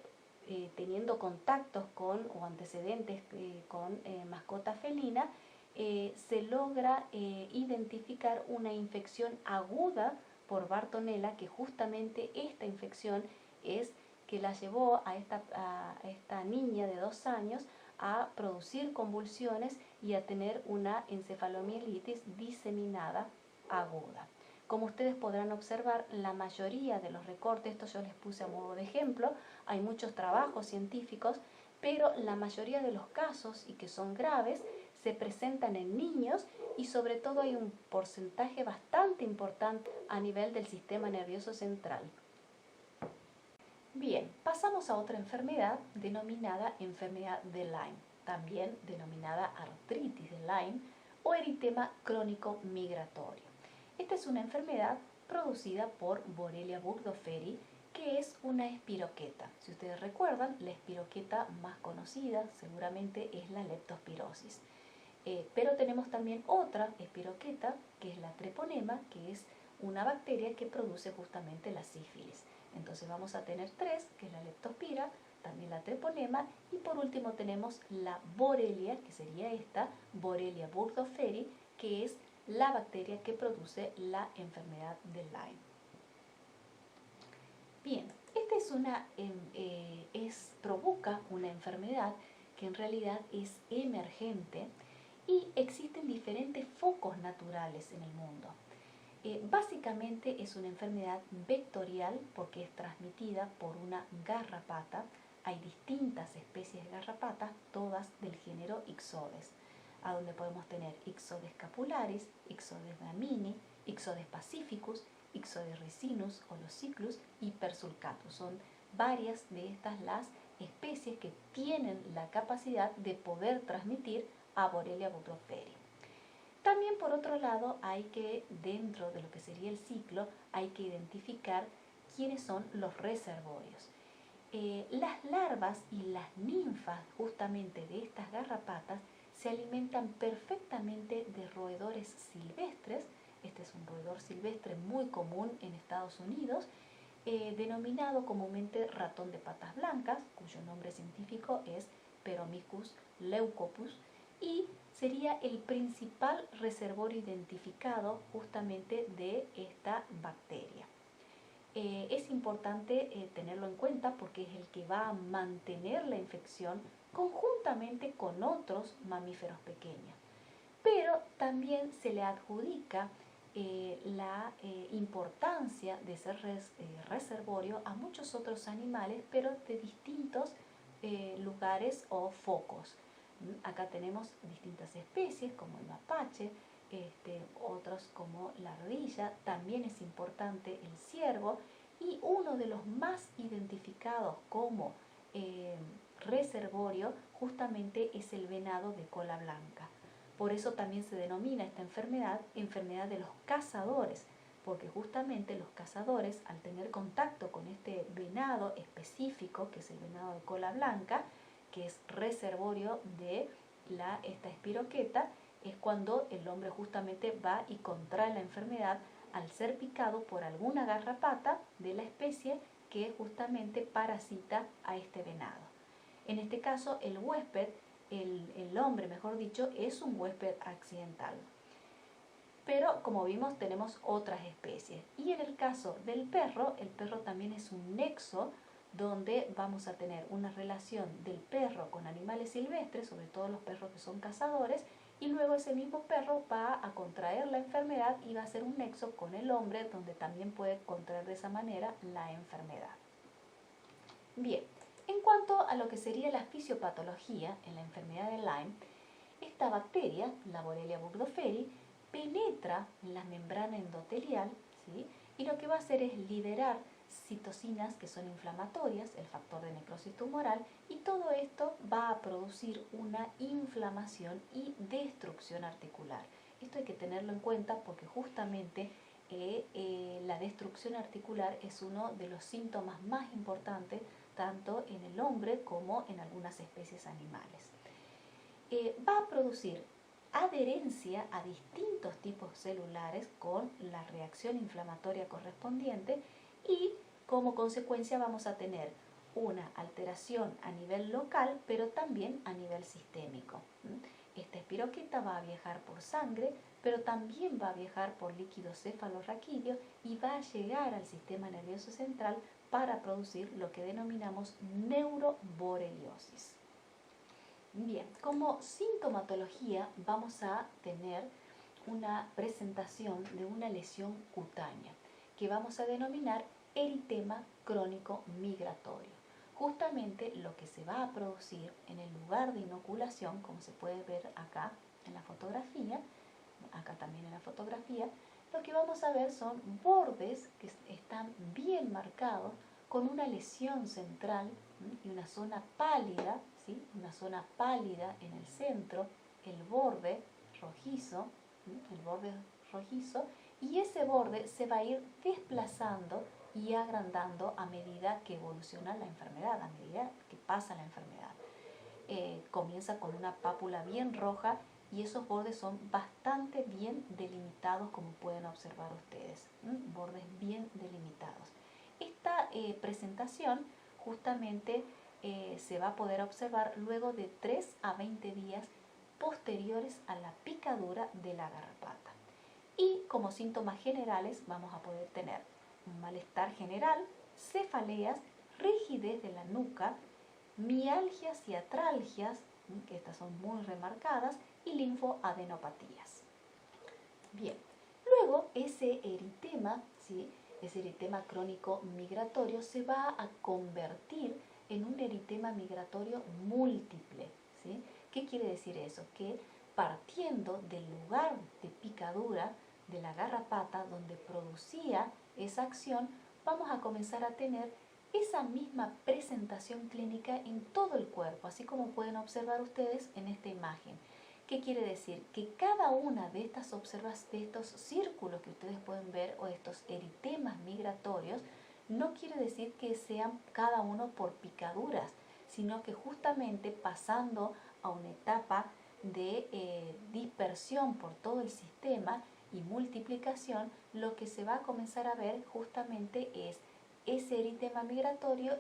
teniendo contactos con o antecedentes con mascota felina, se logra identificar una infección aguda por Bartonella, que justamente esta infección es que la llevó a esta niña de 2 años a producir convulsiones y a tener una encefalomielitis diseminada aguda. Como ustedes podrán observar, la mayoría de los recortes, esto yo les puse a modo de ejemplo, hay muchos trabajos científicos, pero la mayoría de los casos, y que son graves, se presentan en niños y sobre todo hay un porcentaje bastante importante a nivel del sistema nervioso central. Bien, pasamos a otra enfermedad denominada enfermedad de Lyme, también denominada artritis de Lyme o eritema crónico migratorio. Esta es una enfermedad producida por Borrelia burgdorferi, que es una espiroqueta. Si ustedes recuerdan, la espiroqueta más conocida seguramente es la leptospirosis. Pero tenemos también otra espiroqueta, que es la treponema, que es una bacteria que produce justamente la sífilis. Entonces vamos a tener 3, que es la leptospira, también la treponema, y por último tenemos la Borrelia, que sería esta, Borrelia burgdorferi, que es la bacteria que produce la enfermedad de Lyme. Bien, esta provoca una enfermedad que en realidad es emergente y existen diferentes focos naturales en el mundo. Básicamente es una enfermedad vectorial porque es transmitida por una garrapata. Hay distintas especies de garrapatas, todas del género Ixodes, a donde podemos tener Ixodes scapularis, Ixodes gamini, Ixodes pacificus, Ixodes ricinus, Holociclus y Persulcatus. Son varias de estas las especies que tienen la capacidad de poder transmitir a Borrelia burgdorferi. También por otro lado dentro de lo que sería el ciclo, hay que identificar quiénes son los reservorios. Las larvas y las ninfas justamente de estas garrapatas se alimentan perfectamente de roedores silvestres. Este es un roedor silvestre muy común en Estados Unidos, denominado comúnmente ratón de patas blancas, cuyo nombre científico es Peromycus leucopus, y sería el principal reservorio identificado justamente de esta bacteria. Es importante tenerlo en cuenta porque es el que va a mantener la infección conjuntamente con otros mamíferos pequeños. Pero también se le adjudica la importancia de ser reservorio a muchos otros animales, pero de distintos lugares o focos. Acá tenemos distintas especies como el mapache, otros como la ardilla, también es importante el ciervo, y uno de los más identificados como reservorio justamente es el venado de cola blanca. Por eso también se denomina esta enfermedad de los cazadores, porque justamente los cazadores, al tener contacto con este venado específico, que es el venado de cola blanca, que es reservorio de esta espiroqueta, es cuando el hombre justamente va y contrae la enfermedad al ser picado por alguna garrapata de la especie que justamente parasita a este venado. En este caso, el huésped, el hombre mejor dicho, es un huésped accidental. Pero como vimos tenemos otras especies. Y en el caso del perro, el perro también es un nexo donde vamos a tener una relación del perro con animales silvestres, sobre todo los perros que son cazadores, y luego ese mismo perro va a contraer la enfermedad y va a hacer un nexo con el hombre, donde también puede contraer de esa manera la enfermedad. Bien, en cuanto a lo que sería la fisiopatología en la enfermedad de Lyme, esta bacteria, la Borrelia burgdorferi, penetra en la membrana endotelial, ¿sí? Y lo que va a hacer es liberar citocinas que son inflamatorias, el factor de necrosis tumoral, y todo esto va a producir una inflamación y destrucción articular. Esto hay que tenerlo en cuenta porque justamente la destrucción articular es uno de los síntomas más importantes tanto en el hombre como en algunas especies animales. Va a producir adherencia a distintos tipos celulares con la reacción inflamatoria correspondiente y como consecuencia vamos a tener una alteración a nivel local pero también a nivel sistémico. Esta espiroqueta va a viajar por sangre pero también va a viajar por líquido cefalorraquídeo y va a llegar al sistema nervioso central para producir lo que denominamos neuroborreliosis. Bien, como sintomatología vamos a tener una presentación de una lesión cutánea que vamos a denominar eritema crónico migratorio. Justamente lo que se va a producir en el lugar de inoculación, como se puede ver acá en la fotografía, acá también en la fotografía, lo que vamos a ver son bordes que están bien marcados con una lesión central y una zona pálida, ¿sí? Una zona pálida en el centro, el borde rojizo, y ese borde se va a ir desplazando y agrandando a medida que evoluciona la enfermedad, a medida que pasa la enfermedad. Comienza con una pápula bien roja y esos bordes son bastante bien delimitados, como pueden observar ustedes, bordes bien delimitados. Esta presentación justamente se va a poder observar luego de 3 a 20 días posteriores a la picadura de la garrapata. Y como síntomas generales vamos a poder tener un malestar general, cefaleas, rigidez de la nuca, mialgias y atralgias, que estas son muy remarcadas, y linfoadenopatías. Bien, luego ese eritema, ¿sí? Ese eritema crónico migratorio se va a convertir en un eritema migratorio múltiple, ¿sí? ¿Qué quiere decir eso? Que partiendo del lugar de picadura de la garrapata donde producía esa acción, vamos a comenzar a tener esa misma presentación clínica en todo el cuerpo, así como pueden observar ustedes en esta imagen. ¿Qué quiere decir? Que cada una de estas de estos círculos que ustedes pueden ver o estos eritemas migratorios no quiere decir que sean cada uno por picaduras, sino que justamente pasando a una etapa de dispersión por todo el sistema y multiplicación, lo que se va a comenzar a ver justamente es ese eritema migratorio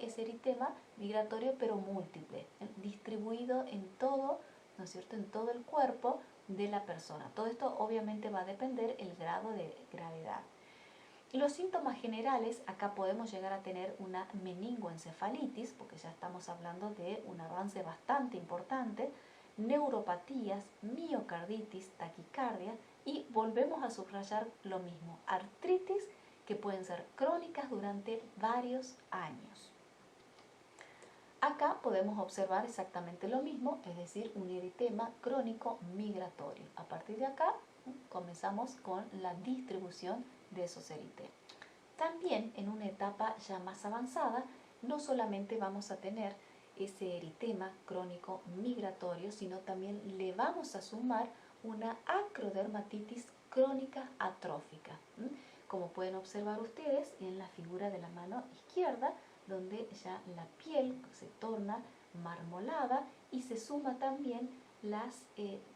pero múltiple, distribuido en todo, ¿no es cierto?, en todo el cuerpo de la persona. Todo esto obviamente va a depender el grado de gravedad. Los síntomas generales, acá podemos llegar a tener una meningoencefalitis, porque ya estamos hablando de un avance bastante importante, neuropatías, miocarditis, taquicardia y volvemos a subrayar lo mismo, artritis que pueden ser crónicas durante varios años. Acá podemos observar exactamente lo mismo, es decir, un eritema crónico migratorio. A partir de acá comenzamos con la distribución de esos eritemas. También en una etapa ya más avanzada, no solamente vamos a tener ese eritema crónico migratorio, sino también le vamos a sumar una acrodermatitis crónica atrófica. Como pueden observar ustedes en la figura de la mano izquierda, donde ya la piel se torna marmolada y se suma también las,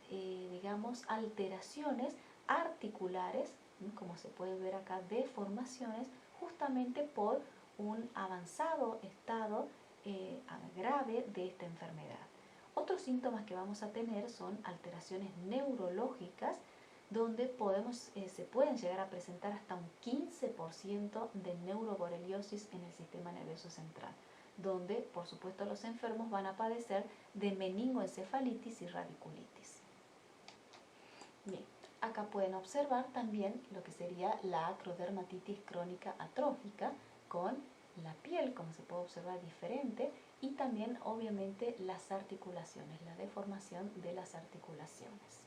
digamos, alteraciones articulares, como se puede ver acá, deformaciones, justamente por un avanzado estado grave de esta enfermedad. Otros síntomas que vamos a tener son alteraciones neurológicas, donde se pueden llegar a presentar hasta un 15% de neuroborreliosis en el sistema nervioso central. donde por supuesto los enfermos van a padecer de meningoencefalitis y radiculitis. Bien, acá pueden observar también lo que sería la acrodermatitis crónica atrófica con la piel, como se puede observar, diferente, y también obviamente las articulaciones, la deformación de las articulaciones.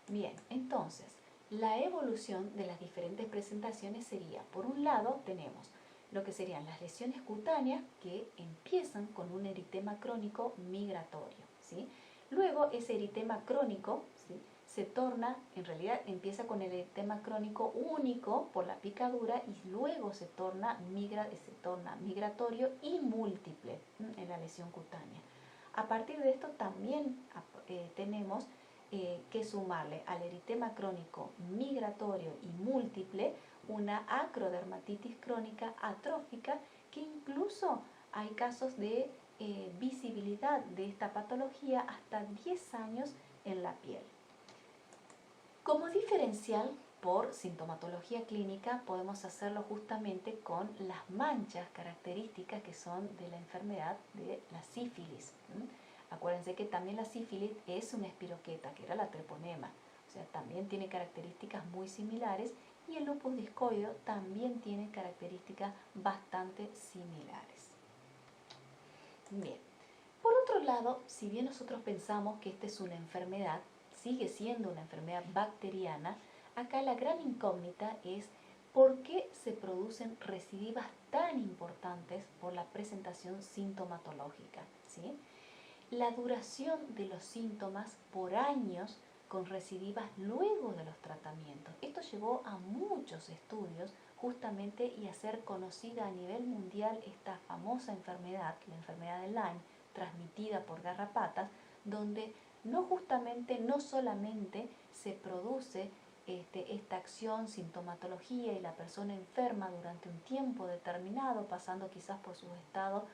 Bien, entonces, la evolución de las diferentes presentaciones sería, por un lado, tenemos lo que serían las lesiones cutáneas que empiezan con un eritema crónico migratorio, ¿sí? Luego, ese eritema crónico, ¿sí?, se torna, en realidad empieza con el eritema crónico único por la picadura y luego se torna migratorio y múltiple en la lesión cutánea. A partir de esto también tenemos que sumarle al eritema crónico migratorio y múltiple una acrodermatitis crónica atrófica, que incluso hay casos de visibilidad de esta patología hasta 10 años en la piel. Como diferencial por sintomatología clínica podemos hacerlo justamente con las manchas características que son de la enfermedad de la sífilis. Acuérdense que también la sífilis es una espiroqueta, que era la treponema, o sea, también tiene características muy similares, y el lupus discoideo también tiene características bastante similares. Bien, por otro lado, si bien nosotros pensamos que esta es una enfermedad, sigue siendo una enfermedad bacteriana, acá la gran incógnita es por qué se producen recidivas tan importantes por la presentación sintomatológica, ¿sí? La duración de los síntomas por años con recidivas luego de los tratamientos. Esto llevó a muchos estudios justamente y a ser conocida a nivel mundial esta famosa enfermedad, la enfermedad de Lyme, transmitida por garrapatas, donde no solamente se produce esta acción, sintomatología y la persona enferma durante un tiempo determinado, pasando quizás por su estado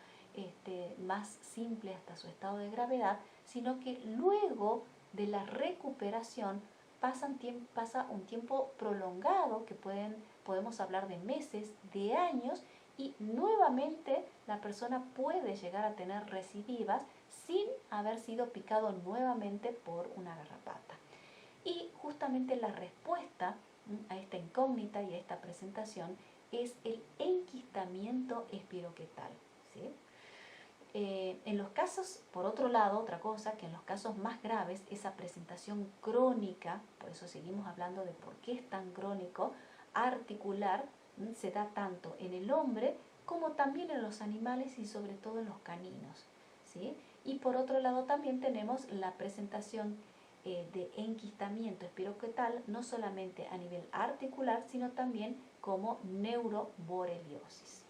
más simple hasta su estado de gravedad, sino que luego de la recuperación pasa un tiempo prolongado, que podemos hablar de meses, de años, y nuevamente la persona puede llegar a tener recidivas sin haber sido picado nuevamente por una garrapata. Y justamente la respuesta a esta incógnita y a esta presentación es el enquistamiento espiroquetal, ¿sí? En los casos, por otro lado, otra cosa, que en los casos más graves, esa presentación crónica, por eso seguimos hablando de por qué es tan crónico, articular, se da tanto en el hombre como también en los animales y sobre todo en los caninos, ¿sí? Y por otro lado también tenemos la presentación de enquistamiento espiroquetal, no solamente a nivel articular, sino también como neuroboreliosis.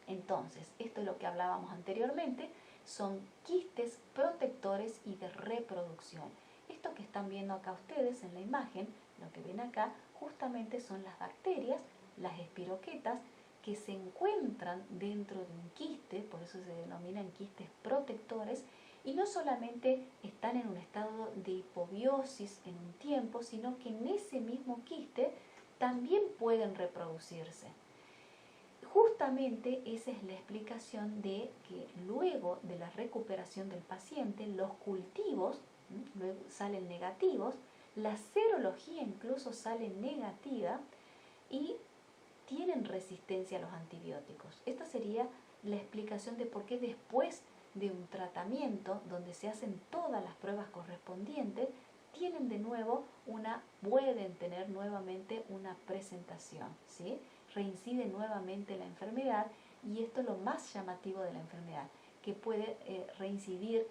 Entonces, esto es lo que hablábamos anteriormente, son quistes protectores y de reproducción. Esto que están viendo acá ustedes en la imagen, lo que ven acá, justamente son las bacterias, las espiroquetas, que se encuentran dentro de un quiste, por eso se denominan quistes protectores, y no solamente están en un estado de hipobiosis en un tiempo, sino que en ese mismo quiste también pueden reproducirse. Justamente esa es la explicación de que luego de la recuperación del paciente, los cultivos luego salen negativos, la serología incluso sale negativa y tienen resistencia a los antibióticos. Esta sería la explicación de por qué después de un tratamiento donde se hacen todas las pruebas correspondientes, pueden tener nuevamente una presentación, ¿sí? Reincide nuevamente la enfermedad, y esto es lo más llamativo de la enfermedad, que puede reincidir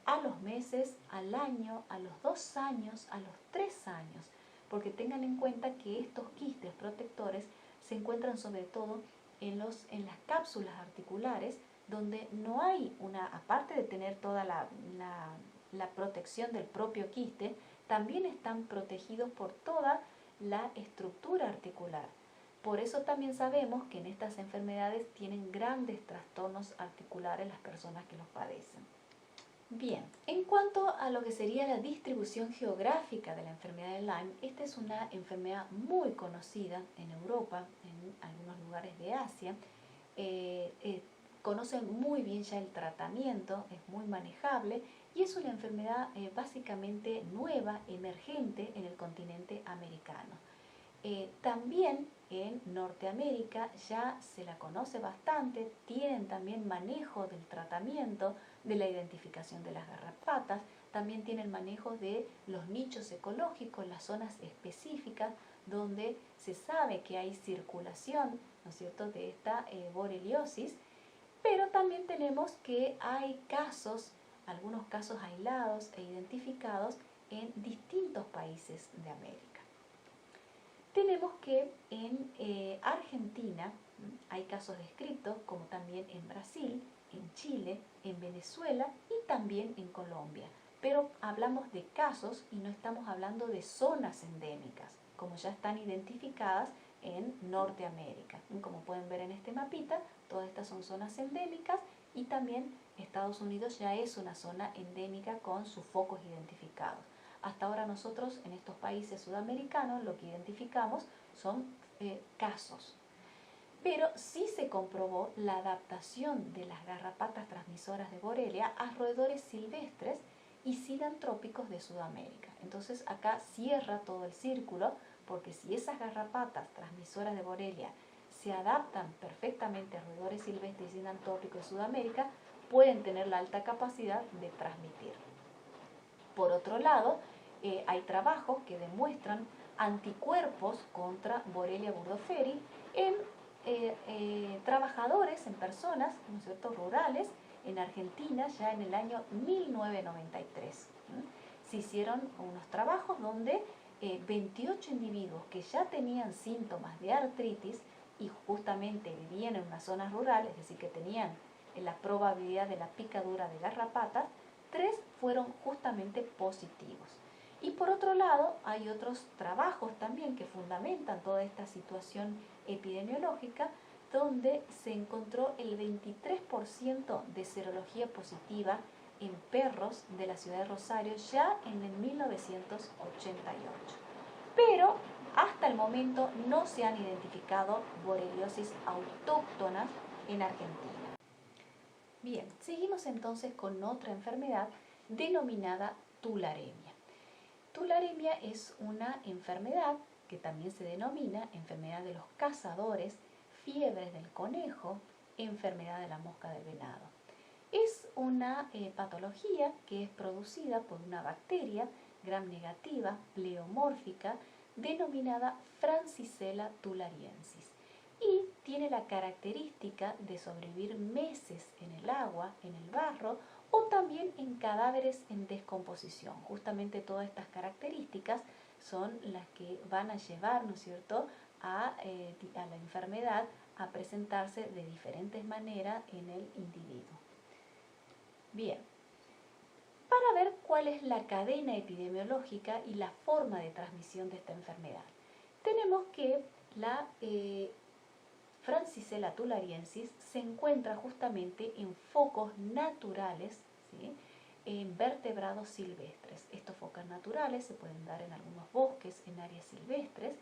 a los meses, al año, a los 2 años, a los 3 años, porque tengan en cuenta que estos quistes protectores se encuentran sobre todo en las cápsulas articulares, donde no hay aparte de tener toda la protección del propio quiste, también están protegidos por toda la estructura articular. Por eso también sabemos que en estas enfermedades tienen grandes trastornos articulares las personas que los padecen. Bien, en cuanto a lo que sería la distribución geográfica de la enfermedad de Lyme, esta es una enfermedad muy conocida en Europa, en algunos lugares de Asia, conocen muy bien ya el tratamiento, es muy manejable y es una enfermedad básicamente nueva, emergente en el continente americano. También en Norteamérica ya se la conoce bastante, tienen también manejo del tratamiento, de la identificación de las garrapatas, también tienen manejo de los nichos ecológicos, las zonas específicas donde se sabe que hay circulación, ¿no es cierto?, de esta borreliosis, pero también tenemos que hay casos, algunos casos aislados e identificados en distintos países de América. Tenemos que en Argentina hay casos descritos, como también en Brasil, en Chile, en Venezuela y también en Colombia. Pero hablamos de casos y no estamos hablando de zonas endémicas, como ya están identificadas en Norteamérica. Como pueden ver en este mapita, todas estas son zonas endémicas y también Estados Unidos ya es una zona endémica con sus focos identificados. Hasta ahora nosotros en estos países sudamericanos lo que identificamos son casos. Pero sí se comprobó la adaptación de las garrapatas transmisoras de Borrelia a roedores silvestres y sinantrópicos de Sudamérica. Entonces acá cierra todo el círculo, porque si esas garrapatas transmisoras de Borrelia se adaptan perfectamente a roedores silvestres y sinantrópicos de Sudamérica, pueden tener la alta capacidad de transmitir. Por otro lado, hay trabajos que demuestran anticuerpos contra Borrelia burgdorferi en trabajadores, en personas, ¿no es cierto?, rurales, en Argentina ya en el año 1993. Se hicieron unos trabajos donde 28 individuos que ya tenían síntomas de artritis y justamente vivían en una zona rural, es decir, que tenían la probabilidad de la picadura de garrapatas, 3 fueron justamente positivos. Y por otro lado, hay otros trabajos también que fundamentan toda esta situación epidemiológica, donde se encontró el 23% de serología positiva en perros de la ciudad de Rosario ya en el 1988. Pero hasta el momento no se han identificado borreliosis autóctonas en Argentina. Bien, seguimos entonces con otra enfermedad denominada tularemia. Tularemia es una enfermedad que también se denomina enfermedad de los cazadores, fiebre del conejo, enfermedad de la mosca del venado. Es una patología que es producida por una bacteria gram negativa, pleomórfica, denominada Francisella tularensis. Y tiene la característica de sobrevivir meses en el agua, en el barro o también en cadáveres en descomposición. Justamente todas estas características son las que van a llevar, ¿no es cierto?, a la enfermedad a presentarse de diferentes maneras en el individuo. Bien, para ver cuál es la cadena epidemiológica y la forma de transmisión de esta enfermedad, tenemos que la Francisella tularensis se encuentra justamente en focos naturales, ¿sí?, en vertebrados silvestres. Estos focos naturales se pueden dar en algunos bosques, en áreas silvestres,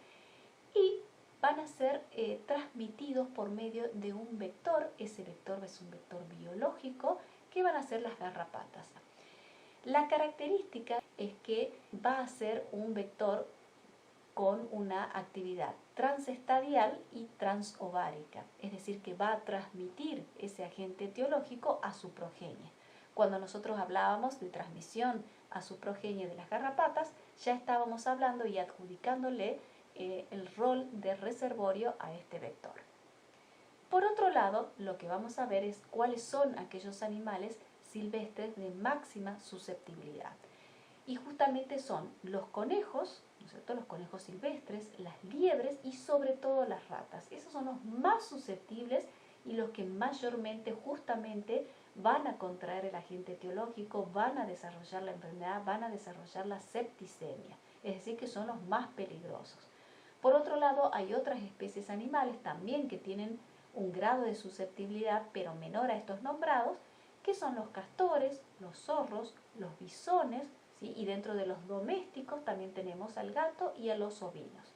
y van a ser transmitidos por medio de un vector. Ese vector es un vector biológico que van a ser las garrapatas. La característica es que va a ser un vector con una actividad transestadial y transovárica, es decir, que va a transmitir ese agente etiológico a su progenie. Cuando nosotros hablábamos de transmisión a su progenie de las garrapatas, ya estábamos hablando y adjudicándole el rol de reservorio a este vector. Por otro lado, lo que vamos a ver es cuáles son aquellos animales silvestres de máxima susceptibilidad. Y justamente son los conejos, ¿no es cierto?, los conejos silvestres, las liebres y sobre todo las ratas. Esos son los más susceptibles y los que mayormente justamente van a contraer el agente etiológico, van a desarrollar la enfermedad, van a desarrollar la septicemia, es decir, que son los más peligrosos. Por otro lado, hay otras especies animales también que tienen un grado de susceptibilidad, pero menor a estos nombrados, que son los castores, los zorros, los bisones, ¿sí?, y dentro de los domésticos también tenemos al gato y a los ovinos.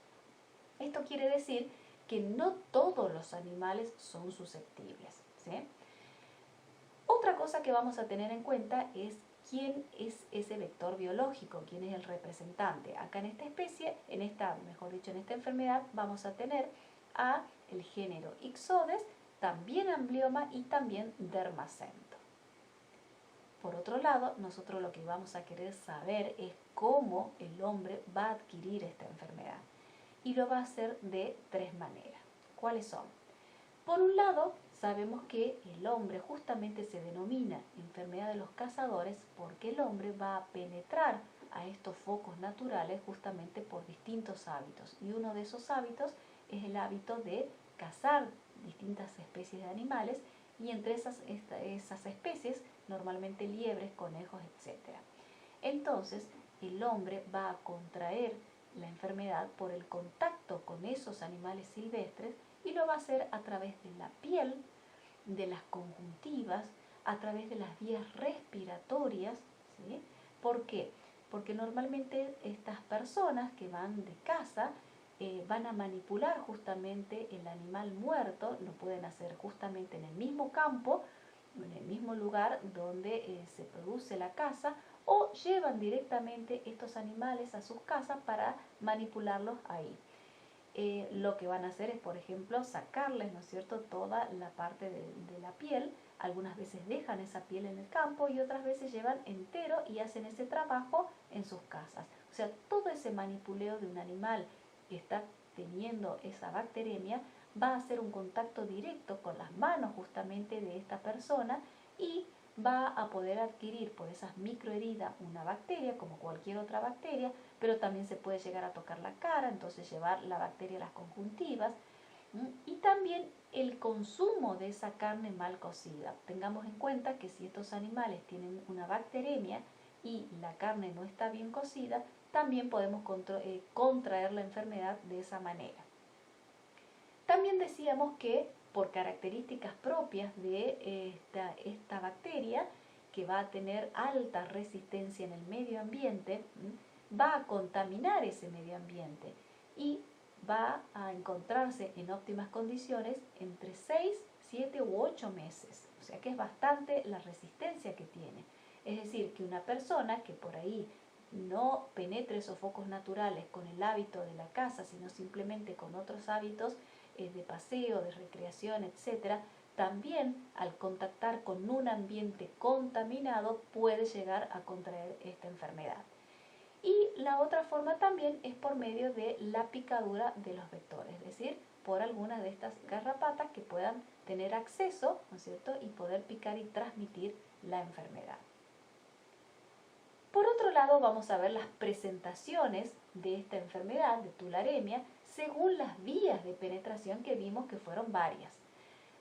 Esto quiere decir que no todos los animales son susceptibles, ¿sí? cosa que vamos a tener en cuenta es quién es ese vector biológico, quién es el representante. Acá en esta especie, mejor dicho, en esta enfermedad, vamos a tener a el género Ixodes, también Amblioma y también Dermacento. Por otro lado, nosotros lo que vamos a querer saber es cómo el hombre va a adquirir esta enfermedad. Y lo va a hacer de tres maneras. ¿Cuáles son? Por un lado, sabemos que el hombre justamente se denomina enfermedad de los cazadores porque el hombre va a penetrar a estos focos naturales justamente por distintos hábitos. Y uno de esos hábitos es el hábito de cazar distintas especies de animales y entre esas especies normalmente liebres, conejos, etc. Entonces, el hombre va a contraer la enfermedad por el contacto con esos animales silvestres y lo va a hacer a través de la piel, de las conjuntivas, a través de las vías respiratorias. ¿Sí? ¿Por qué? Porque normalmente estas personas que van de caza van a manipular justamente el animal muerto, lo pueden hacer justamente en el mismo campo, en el mismo lugar donde se produce la caza, o llevan directamente estos animales a sus casas para manipularlos ahí. Lo que van a hacer es, por ejemplo, sacarles, ¿no es cierto?, toda la parte de la piel. Algunas veces dejan esa piel en el campo y otras veces llevan entero y hacen ese trabajo en sus casas. O sea, todo ese manipuleo de un animal que está teniendo esa bacteremia va a hacer un contacto directo con las manos justamente de esta persona y va a poder adquirir por esas microheridas una bacteria como cualquier otra bacteria, pero también se puede llegar a tocar la cara, entonces llevar la bacteria a las conjuntivas. Y también el consumo de esa carne mal cocida. Tengamos en cuenta que si estos animales tienen una bacteremia y la carne no está bien cocida, también podemos contraer la enfermedad de esa manera. También decíamos que por características propias de esta bacteria, que va a tener alta resistencia en el medio ambiente, va a contaminar ese medio ambiente y va a encontrarse en óptimas condiciones entre 6, 7 u 8 meses. O sea que es bastante la resistencia que tiene. Es decir, que una persona que por ahí no penetre esos focos naturales con el hábito de la caza, sino simplemente con otros hábitos de paseo, de recreación, etc., también al contactar con un ambiente contaminado puede llegar a contraer esta enfermedad. Y la otra forma también es por medio de la picadura de los vectores, es decir, por algunas de estas garrapatas que puedan tener acceso, ¿no es cierto?, y poder picar y transmitir la enfermedad. Por otro lado, vamos a ver las presentaciones de esta enfermedad, de tularemia, según las vías de penetración que vimos que fueron varias.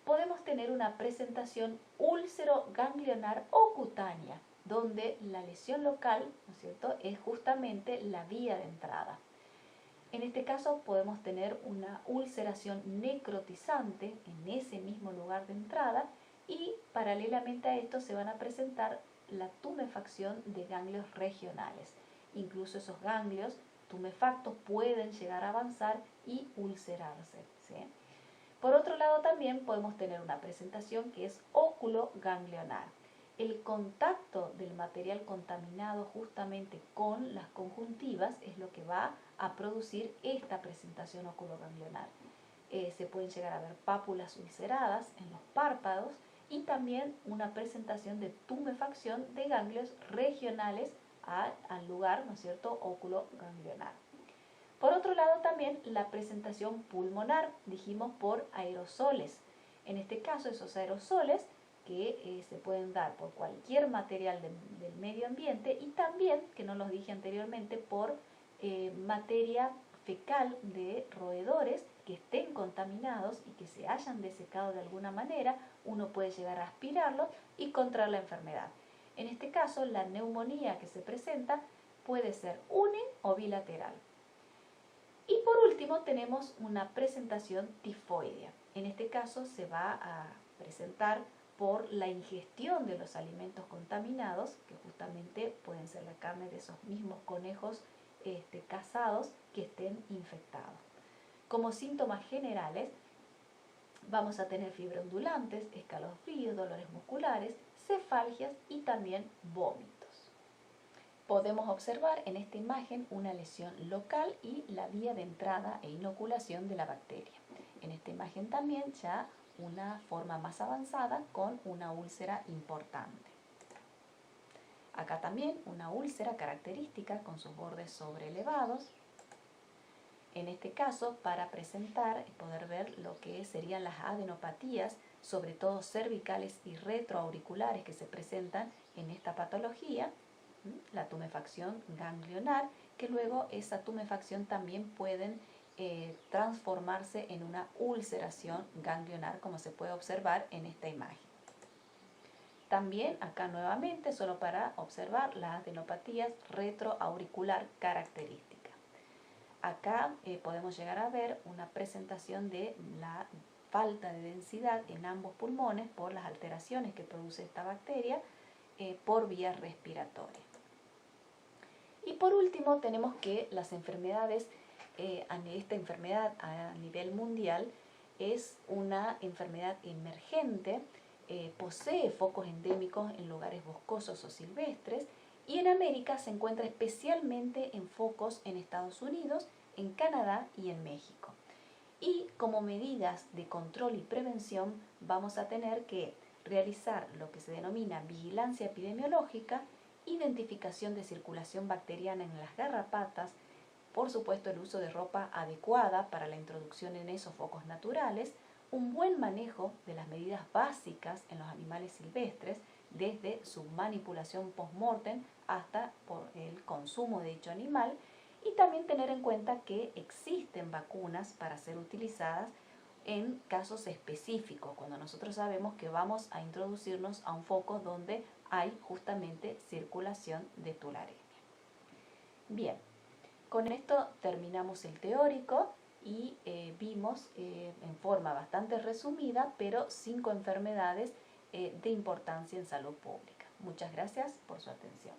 Podemos tener una presentación úlcero-ganglionar o cutánea, donde la lesión local, ¿no es cierto?, es justamente la vía de entrada. En este caso podemos tener una ulceración necrotizante en ese mismo lugar de entrada y paralelamente a esto se van a presentar la tumefacción de ganglios regionales. Incluso esos ganglios tumefactos pueden llegar a avanzar y ulcerarse, ¿sí? Por otro lado también podemos tener una presentación que es óculo-ganglionar. El contacto del material contaminado justamente con las conjuntivas es lo que va a producir esta presentación oculoganglionar. Se pueden llegar a ver pápulas ulceradas en los párpados y también una presentación de tumefacción de ganglios regionales al lugar, ¿no es cierto?, óculo-ganglionar. Por otro lado también la presentación pulmonar, dijimos por aerosoles. En este caso esos aerosoles que se pueden dar por cualquier material del medio ambiente y también, que no los dije anteriormente, por materia fecal de roedores que estén contaminados y que se hayan desecado de alguna manera, uno puede llegar a aspirarlos y contraer la enfermedad. En este caso, la neumonía que se presenta puede ser uni o bilateral. Y por último tenemos una presentación tifoidea. En este caso se va a presentar por la ingestión de los alimentos contaminados, que justamente pueden ser la carne de esos mismos conejos cazados que estén infectados. Como síntomas generales Vamos a tener fiebre ondulantes, escalofríos, dolores musculares, cefalgias y también vómitos. Podemos observar en esta imagen una lesión local y la vía de entrada e inoculación de la bacteria. En esta imagen también ya una forma más avanzada con una úlcera importante. Acá también una úlcera característica con sus bordes sobreelevados. En este caso, para presentar y poder ver lo que serían las adenopatías, sobre todo cervicales y retroauriculares que se presentan en esta patología, la tumefacción ganglionar, que luego esa tumefacción también pueden transformarse en una ulceración ganglionar, como se puede observar en esta imagen. También acá nuevamente, solo para observar las adenopatías retroauricular características. Acá podemos llegar a ver una presentación de la falta de densidad en ambos pulmones por las alteraciones que produce esta bacteria por vía respiratoria. Y por último tenemos que las enfermedades, esta enfermedad a nivel mundial es una enfermedad emergente, posee focos endémicos en lugares boscosos o silvestres, y en América se encuentra especialmente en focos en Estados Unidos, en Canadá y en México. Y como medidas de control y prevención vamos a tener que realizar lo que se denomina vigilancia epidemiológica, identificación de circulación bacteriana en las garrapatas, por supuesto el uso de ropa adecuada para la introducción en esos focos naturales, un buen manejo de las medidas básicas en los animales silvestres, desde su manipulación post-mortem hasta por el consumo de dicho animal, y también tener en cuenta que existen vacunas para ser utilizadas en casos específicos, cuando nosotros sabemos que vamos a introducirnos a un foco donde hay justamente circulación de tularemia. Bien, con esto terminamos el teórico y vimos en forma bastante resumida, pero 5 enfermedades de importancia en salud pública. Muchas gracias por su atención.